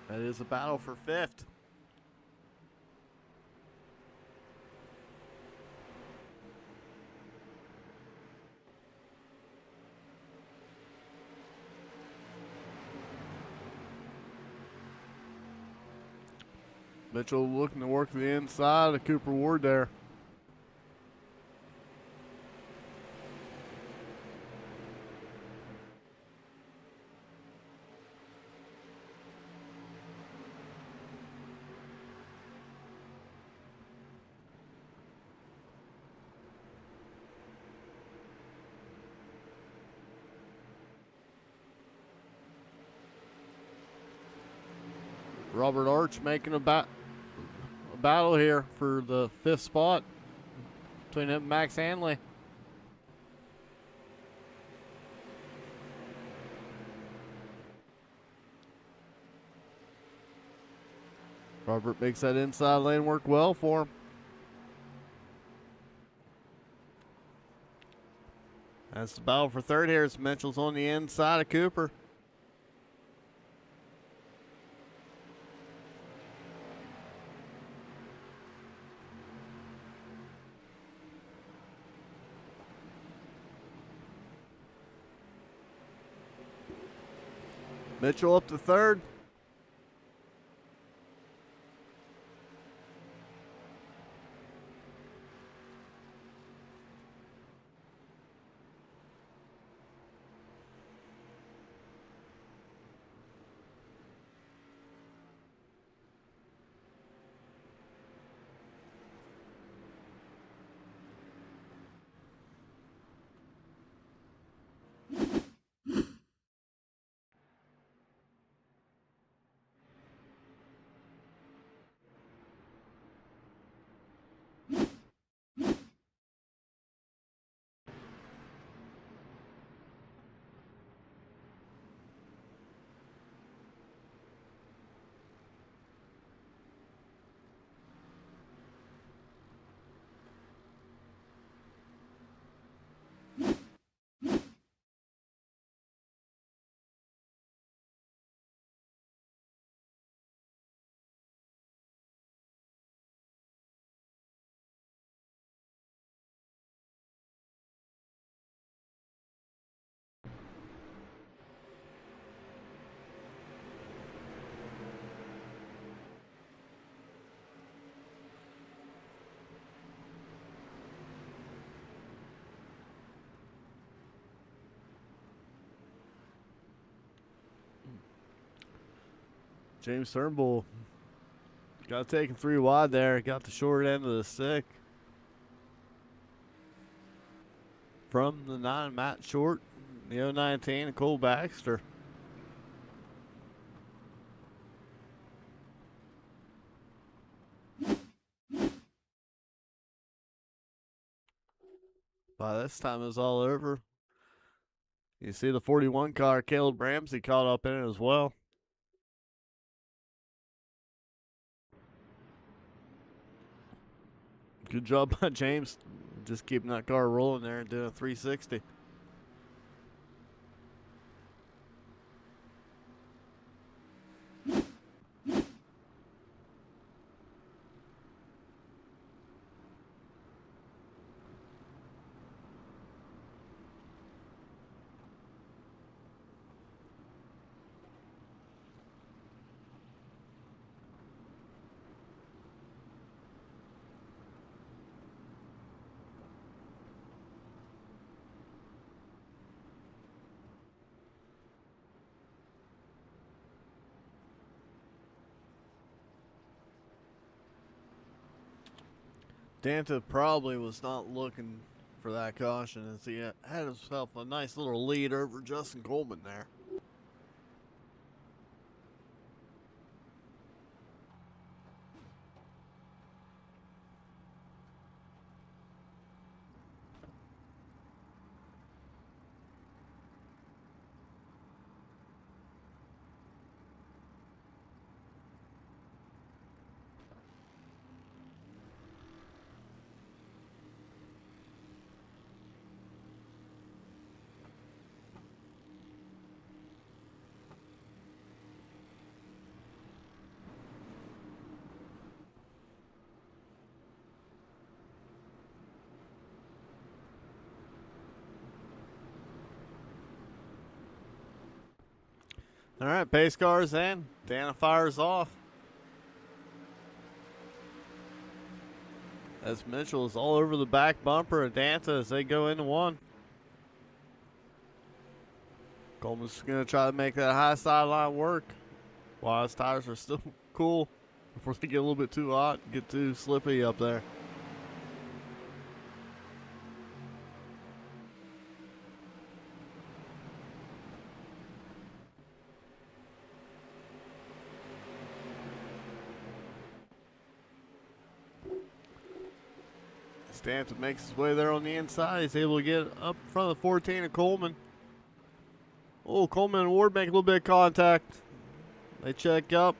Speaker 1: That is a battle for fifth. Mitchell looking to work the inside of Cooper Ward there. Robert Arch making a battle here for the fifth spot between him and Max Hanley. Robert makes that inside lane work well for him. That's the battle for third here. It's Mitchell's on the inside of Cooper. Mitchell up to third. James Turnbull got taken 3 wide there. Got the short end of the stick. From the 9, Matt Short. The 019, Cole Baxter. By this time, it was all over. You see the 41 car, Caleb Ramsey, caught up in it as well. Good job by James, just keeping that car rolling there and doing a 360. Danta probably was not looking for that caution as he had himself a nice little lead over Justin Coleman there. All right, pace cars in. Dana fires off. As Mitchell is all over the back bumper of Danta as they go into one. Coleman's going to try to make that high sideline work while his tires are still cool before they get a little bit too hot, get too slippy up there. Stanton makes his way there on the inside. He's able to get up in front of the 14 of Coleman. Oh, Coleman and Ward make a little bit of contact. They check up.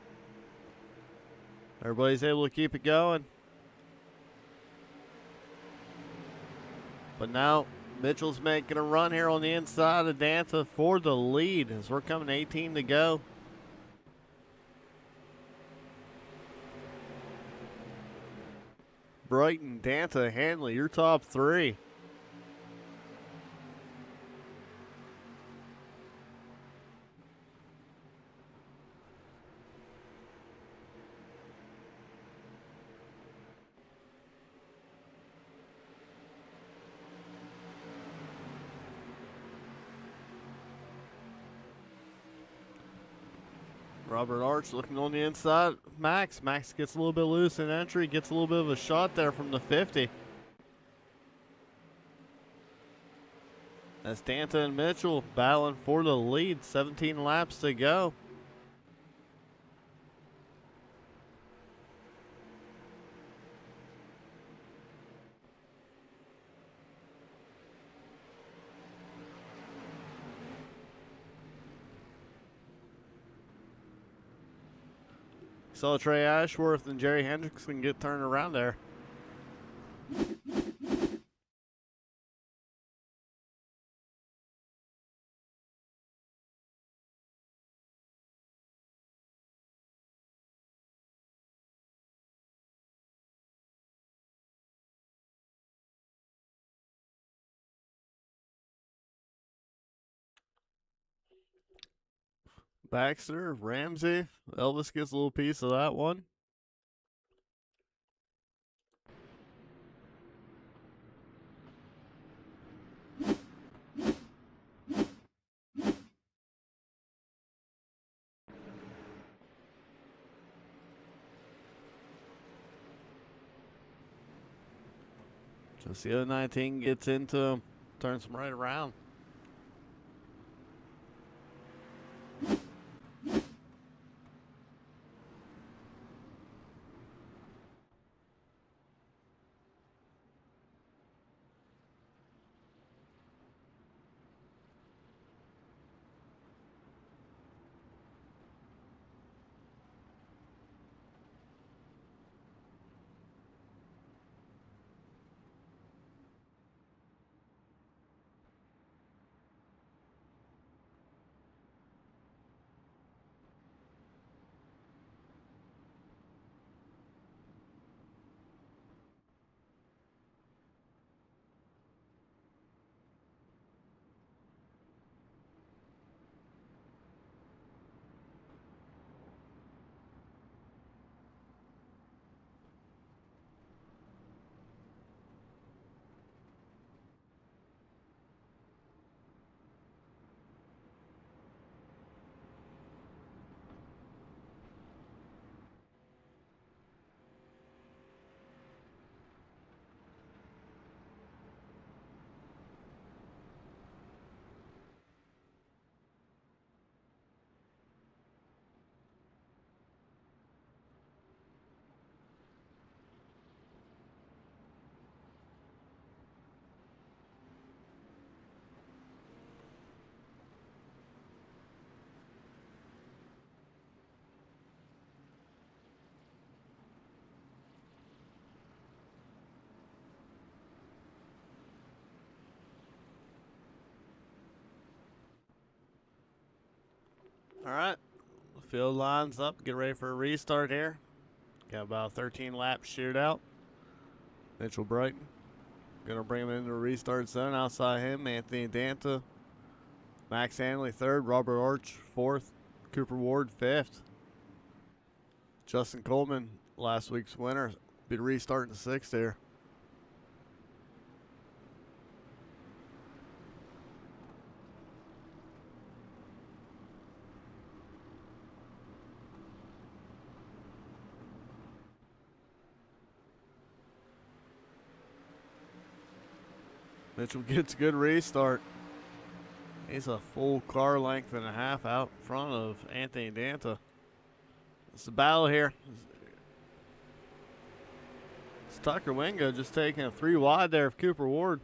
Speaker 1: Everybody's able to keep it going. But now Mitchell's making a run here on the inside of Danta for the lead as we're coming 18 to go. Brighton, Danta, Hanley, your top 3. Robert Arch looking on the inside. Max gets a little bit loose in entry, gets a little bit of a shot there from the 50. As Danta and Mitchell battling for the lead, 17 laps to go. Saw Trey Ashworth and Jerry Hendrickson get turned around there. Baxter, Ramsey, Elvis gets a little piece of that one. Just the other 19 gets into him, turns him right around. All right, the field lines up. Get ready for a restart here. Got about a 13 lap shootout. Mitchell Brighton gonna bring him into the restart zone. Outside him, Anthony Danta, Max Hanley third, Robert Arch fourth, Cooper Ward fifth. Justin Coleman, last week's winner, be restarting sixth here. Mitchell gets a good restart. He's a full car length and a half out in front of Anthony Danta. It's a battle here. It's Tucker Wingo just taking a 3 wide there of Cooper Ward.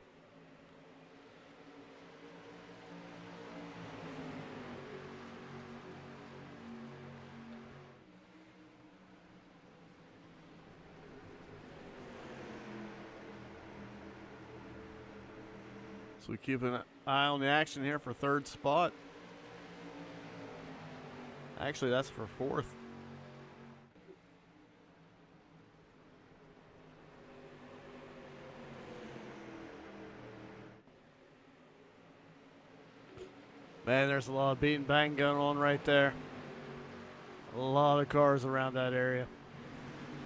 Speaker 1: So we keep an eye on the action here for third spot. Actually, that's for fourth. Man, there's a lot of beat and bang going on right there. A lot of cars around that area.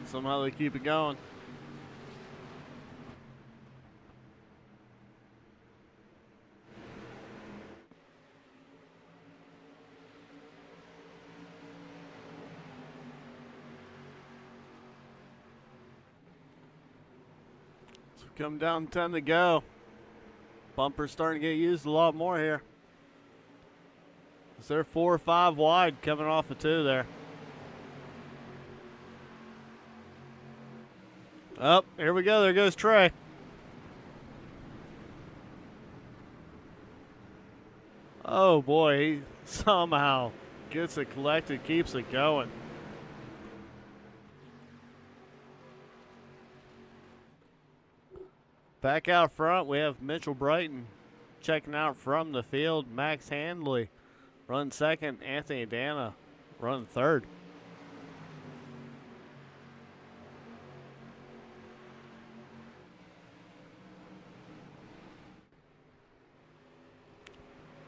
Speaker 1: Somehow they keep it going. Come down 10 to go. Bumper's starting to get used a lot more here. They're 4 or 5 wide coming off of 2 there. Oh, here we go. There goes Trey. Oh boy, he somehow gets it collected, keeps it going. Back out front, we have Mitchell Brighton checking out from the field. Max Handley run second. Anthony Dana run third.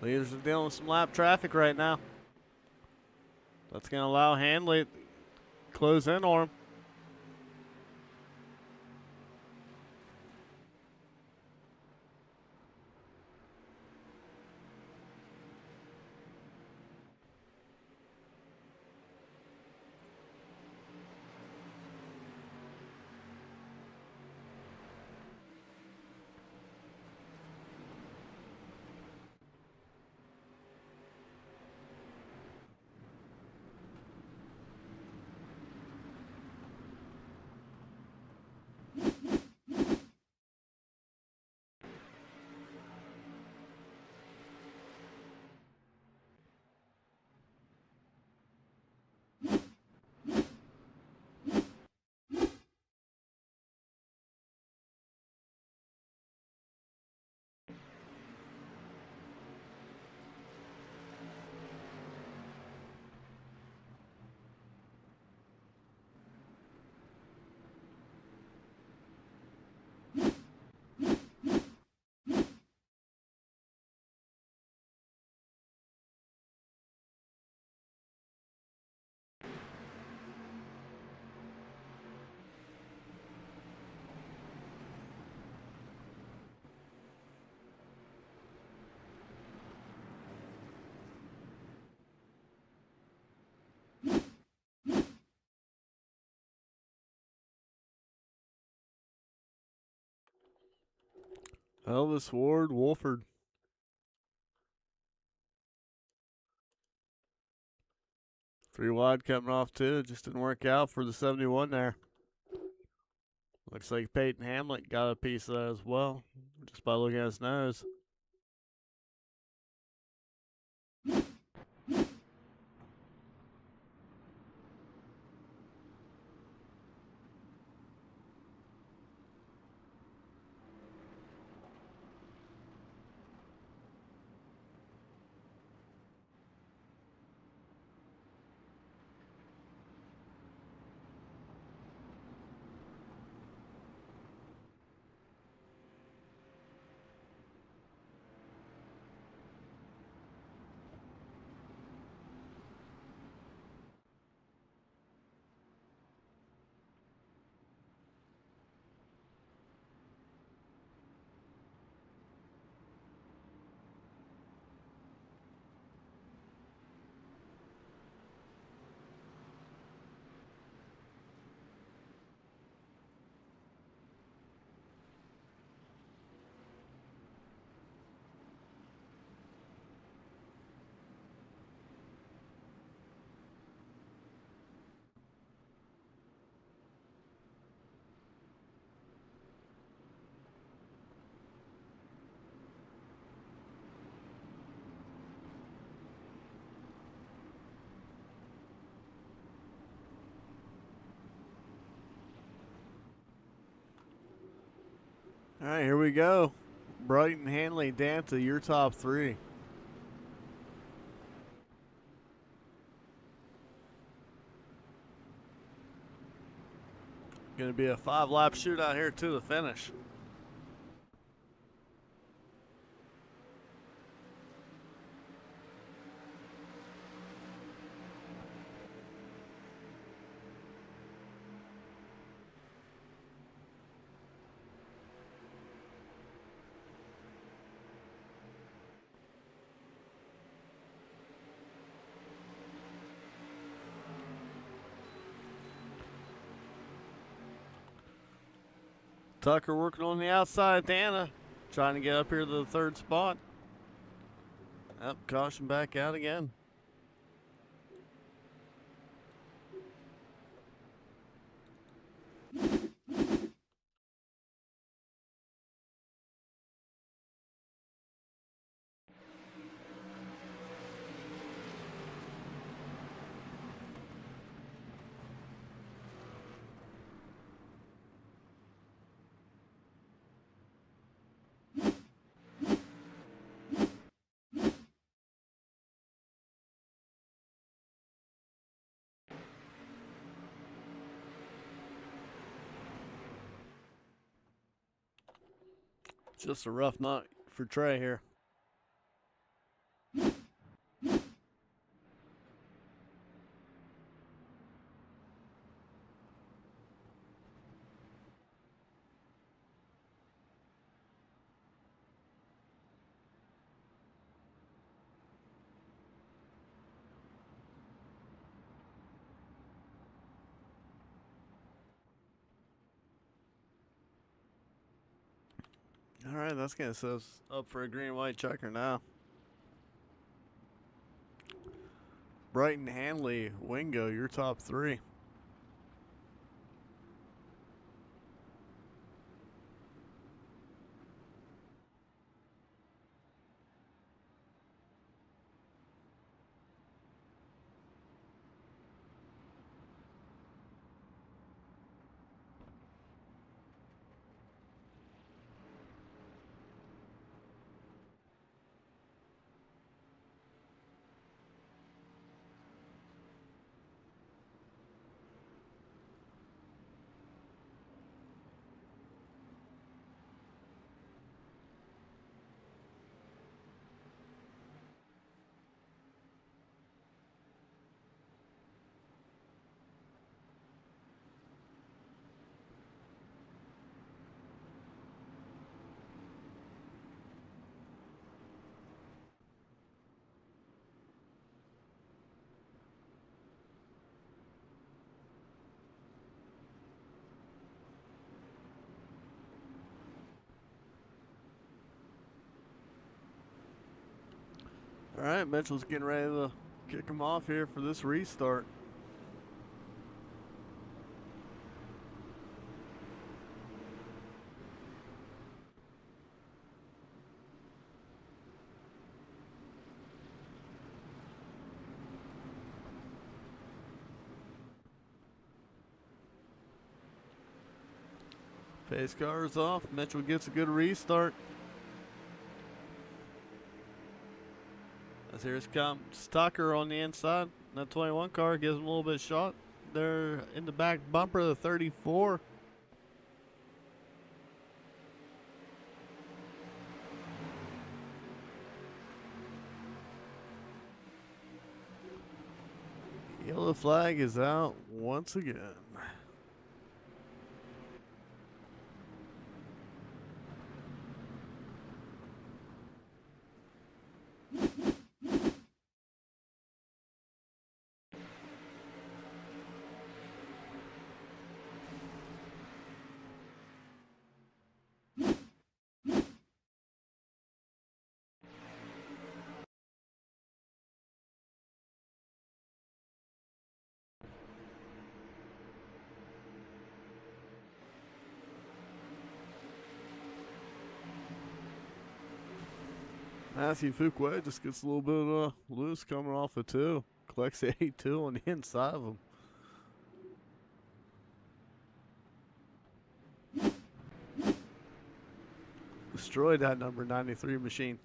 Speaker 1: Leaders are dealing with some lap traffic right now. That's going to allow Handley to close in on him. Elvis Ward, Wolford. Three wide coming off two. Just didn't work out for the 71 there. Looks like Peyton Hamlet got a piece of that as well, just by looking at his nose. All right, here we go. Brighton, Hanley, Danta, your top three. Going to be a 5-lap shootout here to the finish. Tucker working on the outside, Dana, trying to get up here to the third spot. Up, caution back out again. Just a rough night for Trey here. All right, that's going to set us up for a green-white checker now. Brighton, Hanley, Wingo, your top three. All right, Mitchell's getting ready to kick him off here for this restart. Pace car is off. Mitchell gets a good restart. As here's comes Tucker on the inside. That 21 car gives him a little bit of shot. They're in the back bumper of the 34. Yellow flag is out once again. Matthew Fuquay just gets a little bit loose coming off of 2. Collects the 8-2 on the inside of him. Destroyed that number 93 machine.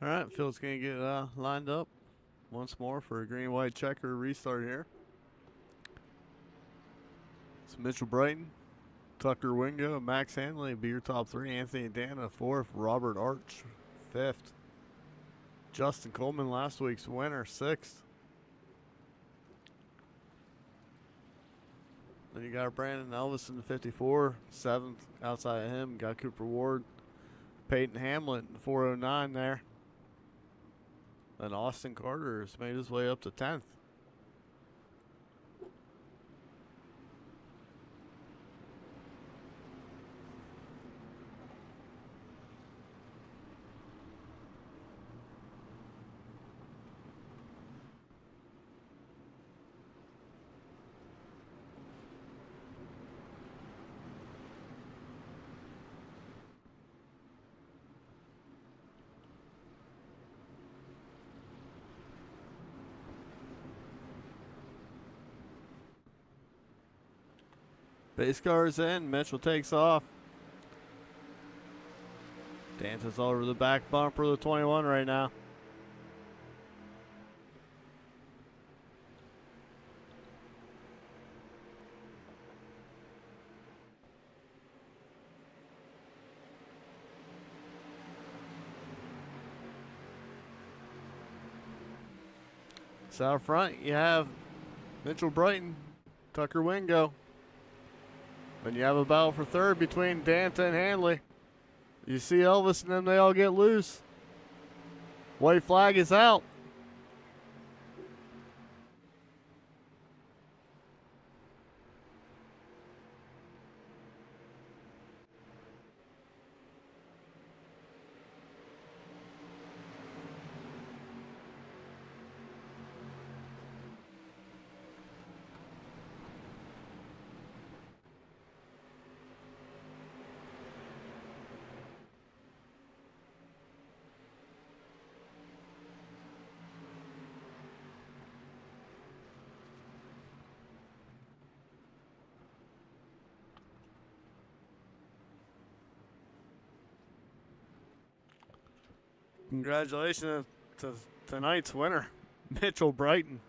Speaker 1: All right, Phil's going to get lined up once more for a green-white checker restart here. It's Mitchell Brighton, Tucker Wingo, Max Hanley be your top 3. Anthony Dana 4th, Robert Arch 5th. Justin Coleman, last week's winner, 6th. Then you got Brandon Elvis in the 54, 7th. Outside of him, got Cooper Ward, Peyton Hamlet in the 409 there. And Austin Carter has made his way up to 10th. Base car is in. Mitchell takes off. Dances over the back bumper of the 21 right now. So out front, you have Mitchell Brighton, Tucker Wingo. Then you have a battle for third between Danta and Hanley. You see Elvis and them, they all get loose. White flag is out. Congratulations to tonight's winner, Mitchell Brighton.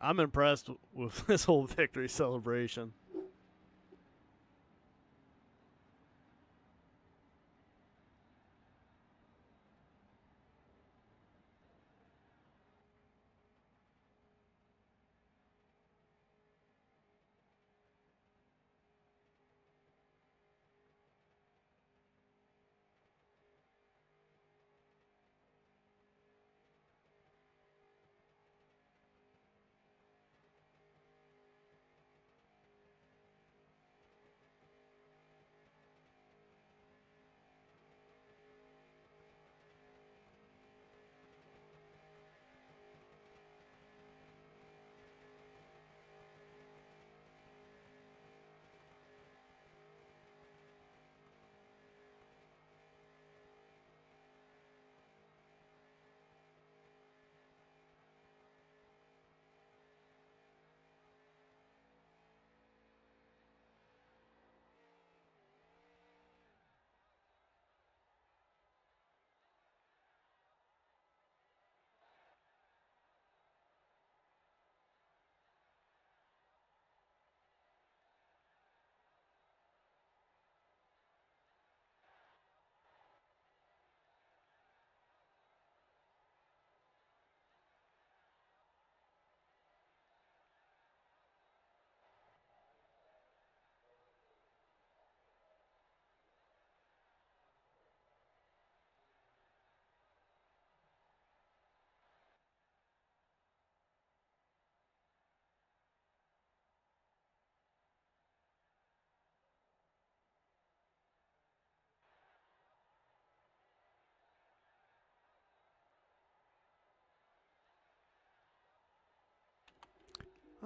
Speaker 1: I'm impressed with this whole victory celebration.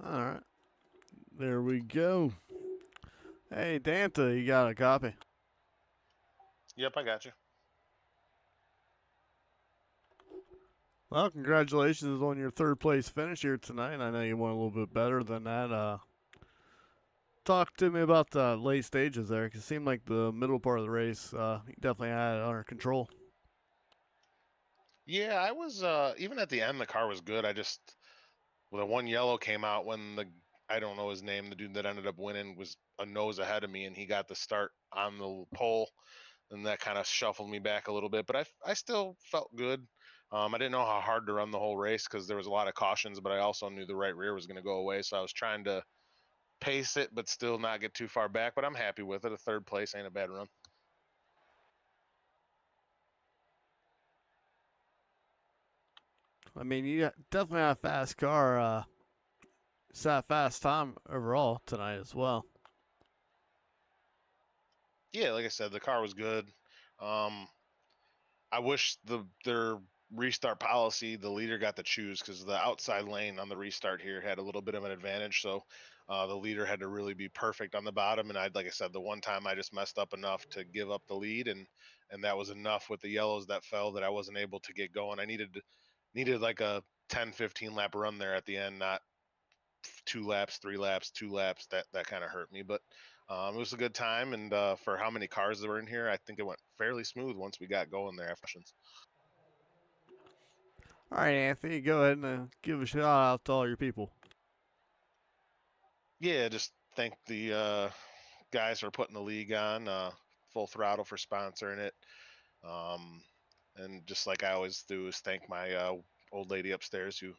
Speaker 1: All right, there we go. Hey, Danta, you got a copy?
Speaker 2: Yep, I got you.
Speaker 1: Well, congratulations on your third place finish here tonight. I know you went a little bit better than that. Talk to me about the late stages there, 'cause it seemed like the middle part of the race, you definitely had it under control.
Speaker 2: Yeah, I was even at the end the car was good. I just well, the one yellow came out when the I don't know his name, the dude that ended up winning was a nose ahead of me and he got the start on the pole and that kind of shuffled me back a little bit, but I still felt good. I didn't know how hard to run the whole race because there was a lot of cautions, but I also knew the right rear was going to go away, so I was trying to pace it but still not get too far back, but I'm happy with it. A third place ain't a bad run.
Speaker 1: I mean, you definitely had a fast car. Set a fast time overall tonight as well.
Speaker 2: Yeah, like I said, the car was good. Um, I wish their restart policy the leader got to choose because the outside lane on the restart here had a little bit of an advantage. So the leader had to really be perfect on the bottom. And I, like I said, the one time I just messed up enough to give up the lead, and that was enough with the yellows that fell that I wasn't able to get going. I needed like a 10-15 lap run there at the end, not 2 laps, 3 laps, 2 laps. That kind of hurt me, but it was a good time. And for how many cars there were in here, I think it went fairly smooth once we got going there after.
Speaker 1: All right, Anthony, go ahead and give a shout out to all your people.
Speaker 2: Yeah, just thank the guys for putting the league on. Full Throttle for sponsoring it. Um, and just like I always do, is thank my old lady upstairs who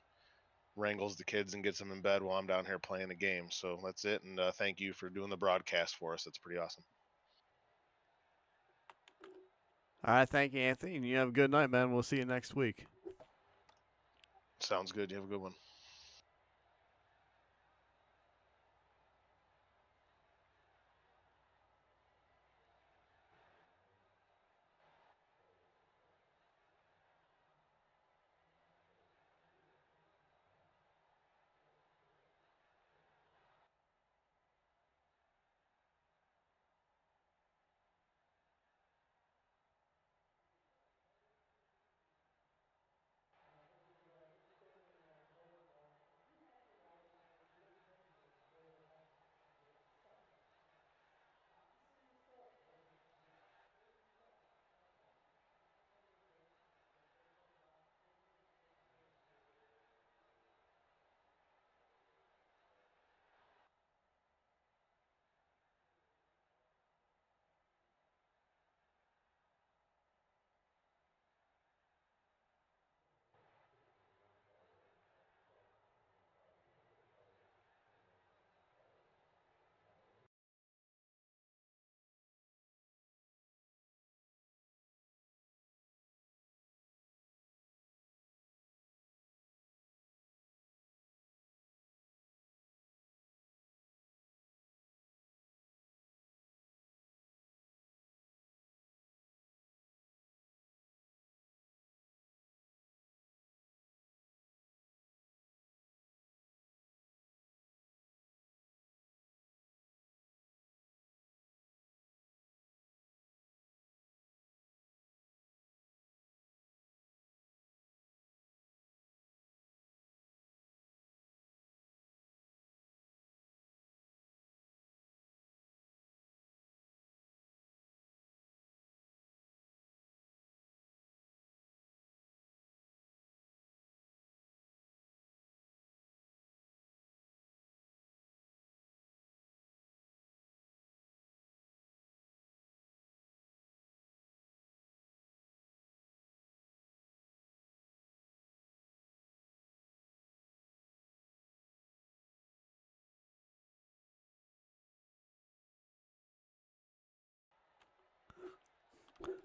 Speaker 2: wrangles the kids and gets them in bed while I'm down here playing the game. So that's it. And thank you for doing the broadcast for us. It's pretty awesome.
Speaker 1: All right, thank you, Anthony, and you have a good night, man. We'll see you next week.
Speaker 2: Sounds good. You have a good one.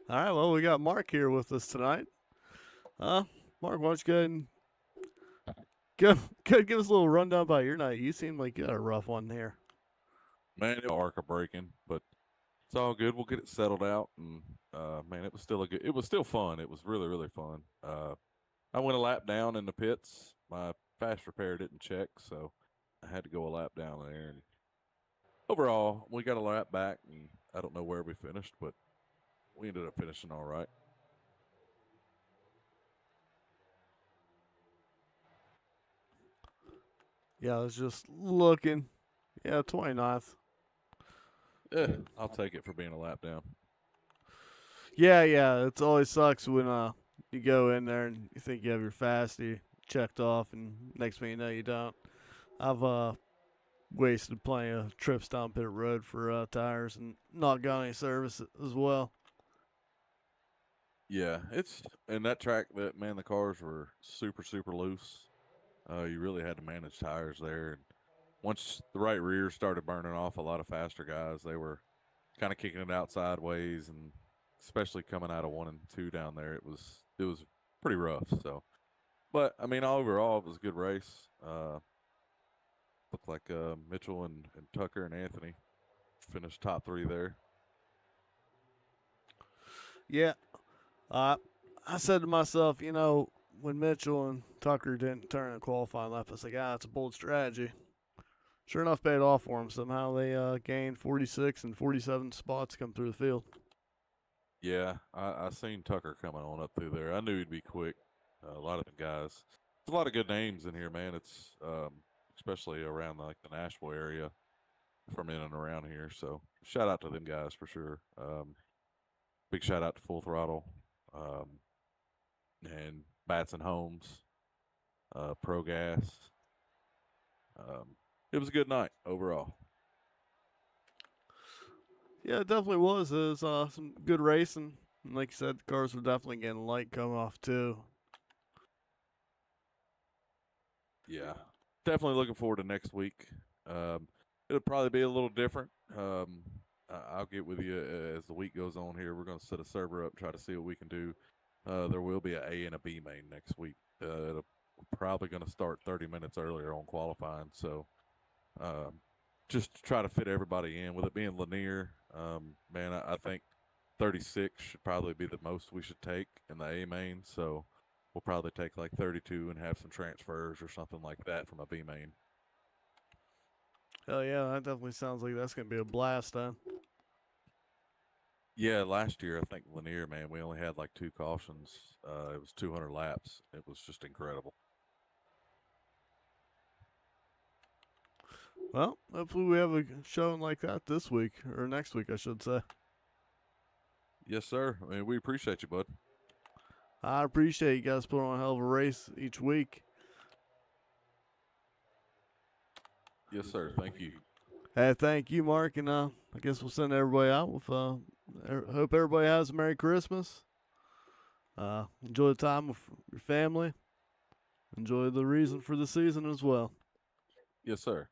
Speaker 1: All right, well, we got Mark here with us tonight. Mark, why don't you go ahead and give us a little rundown about your night? You seem like you had a rough one here.
Speaker 3: Man, it was arc breaking, but it's all good. We'll get it settled out, and man, it was still it was still fun. It was really really fun. I went a lap down in the pits. My fast repair didn't check, so I had to go a lap down there. And overall, we got a lap back, and I don't know where we finished, but we ended up finishing all right.
Speaker 1: Yeah, I was just looking. Yeah, 29th.
Speaker 3: I'll take it for being a lap down.
Speaker 1: Yeah, it always sucks when you go in there and you think you have your fasty checked off, and next thing you know, you don't. I've wasted plenty of trips down pit road for tires and not got any service as well.
Speaker 3: Yeah, it's and that track that man, the cars were super super loose. You really had to manage tires there. And once the right rear started burning off a lot of faster guys, they were kind of kicking it out sideways, and especially coming out of 1 and 2 down there, it was pretty rough. So, but I mean, overall, it was a good race. Looked like Mitchell and Tucker and Anthony finished top 3 there.
Speaker 1: Yeah, I said to myself, when Mitchell and Tucker didn't turn in qualifying lap, I was like, it's a bold strategy. Sure enough, paid off for them. Somehow they gained 46 and 47 spots come through the field.
Speaker 3: Yeah, I seen Tucker coming on up through there. I knew he'd be quick. A lot of the guys. There's a lot of good names in here, man. It's especially around like the Nashville area, from in and around here. So shout out to them guys for sure. Big shout out to Full Throttle, and Bats and Homes, Pro Gas. It was a good night overall.
Speaker 1: Yeah, it definitely was. It was some good racing. And like you said, the cars were definitely getting light coming off, too.
Speaker 3: Yeah, definitely looking forward to next week. It'll probably be a little different. I'll get with you as the week goes on here. We're going to set a server up, try to see what we can do. There will be an A and a B main next week. We're probably going to start 30 minutes earlier on qualifying. So just to try to fit everybody in. With it being Lanier, man, I think 36 should probably be the most we should take in the A main. So we'll probably take like 32 and have some transfers or something like that from a B main.
Speaker 1: Hell yeah, that definitely sounds like that's going to be a blast, huh?
Speaker 3: Yeah, last year I think Lanier, man, we only had like 2 cautions. It was 200 laps. It was just incredible.
Speaker 1: Well, hopefully we have a showing like that this week, or next week, I should say.
Speaker 3: Yes, sir. I mean, we appreciate you, bud.
Speaker 1: I appreciate you guys putting on a hell of a race each week.
Speaker 3: Yes, sir. Thank you.
Speaker 1: Hey, thank you, Mark, and I guess we'll send everybody out with. Hope everybody has a Merry Christmas. Enjoy the time with your family. Enjoy the reason for the season as well.
Speaker 3: Yes, sir.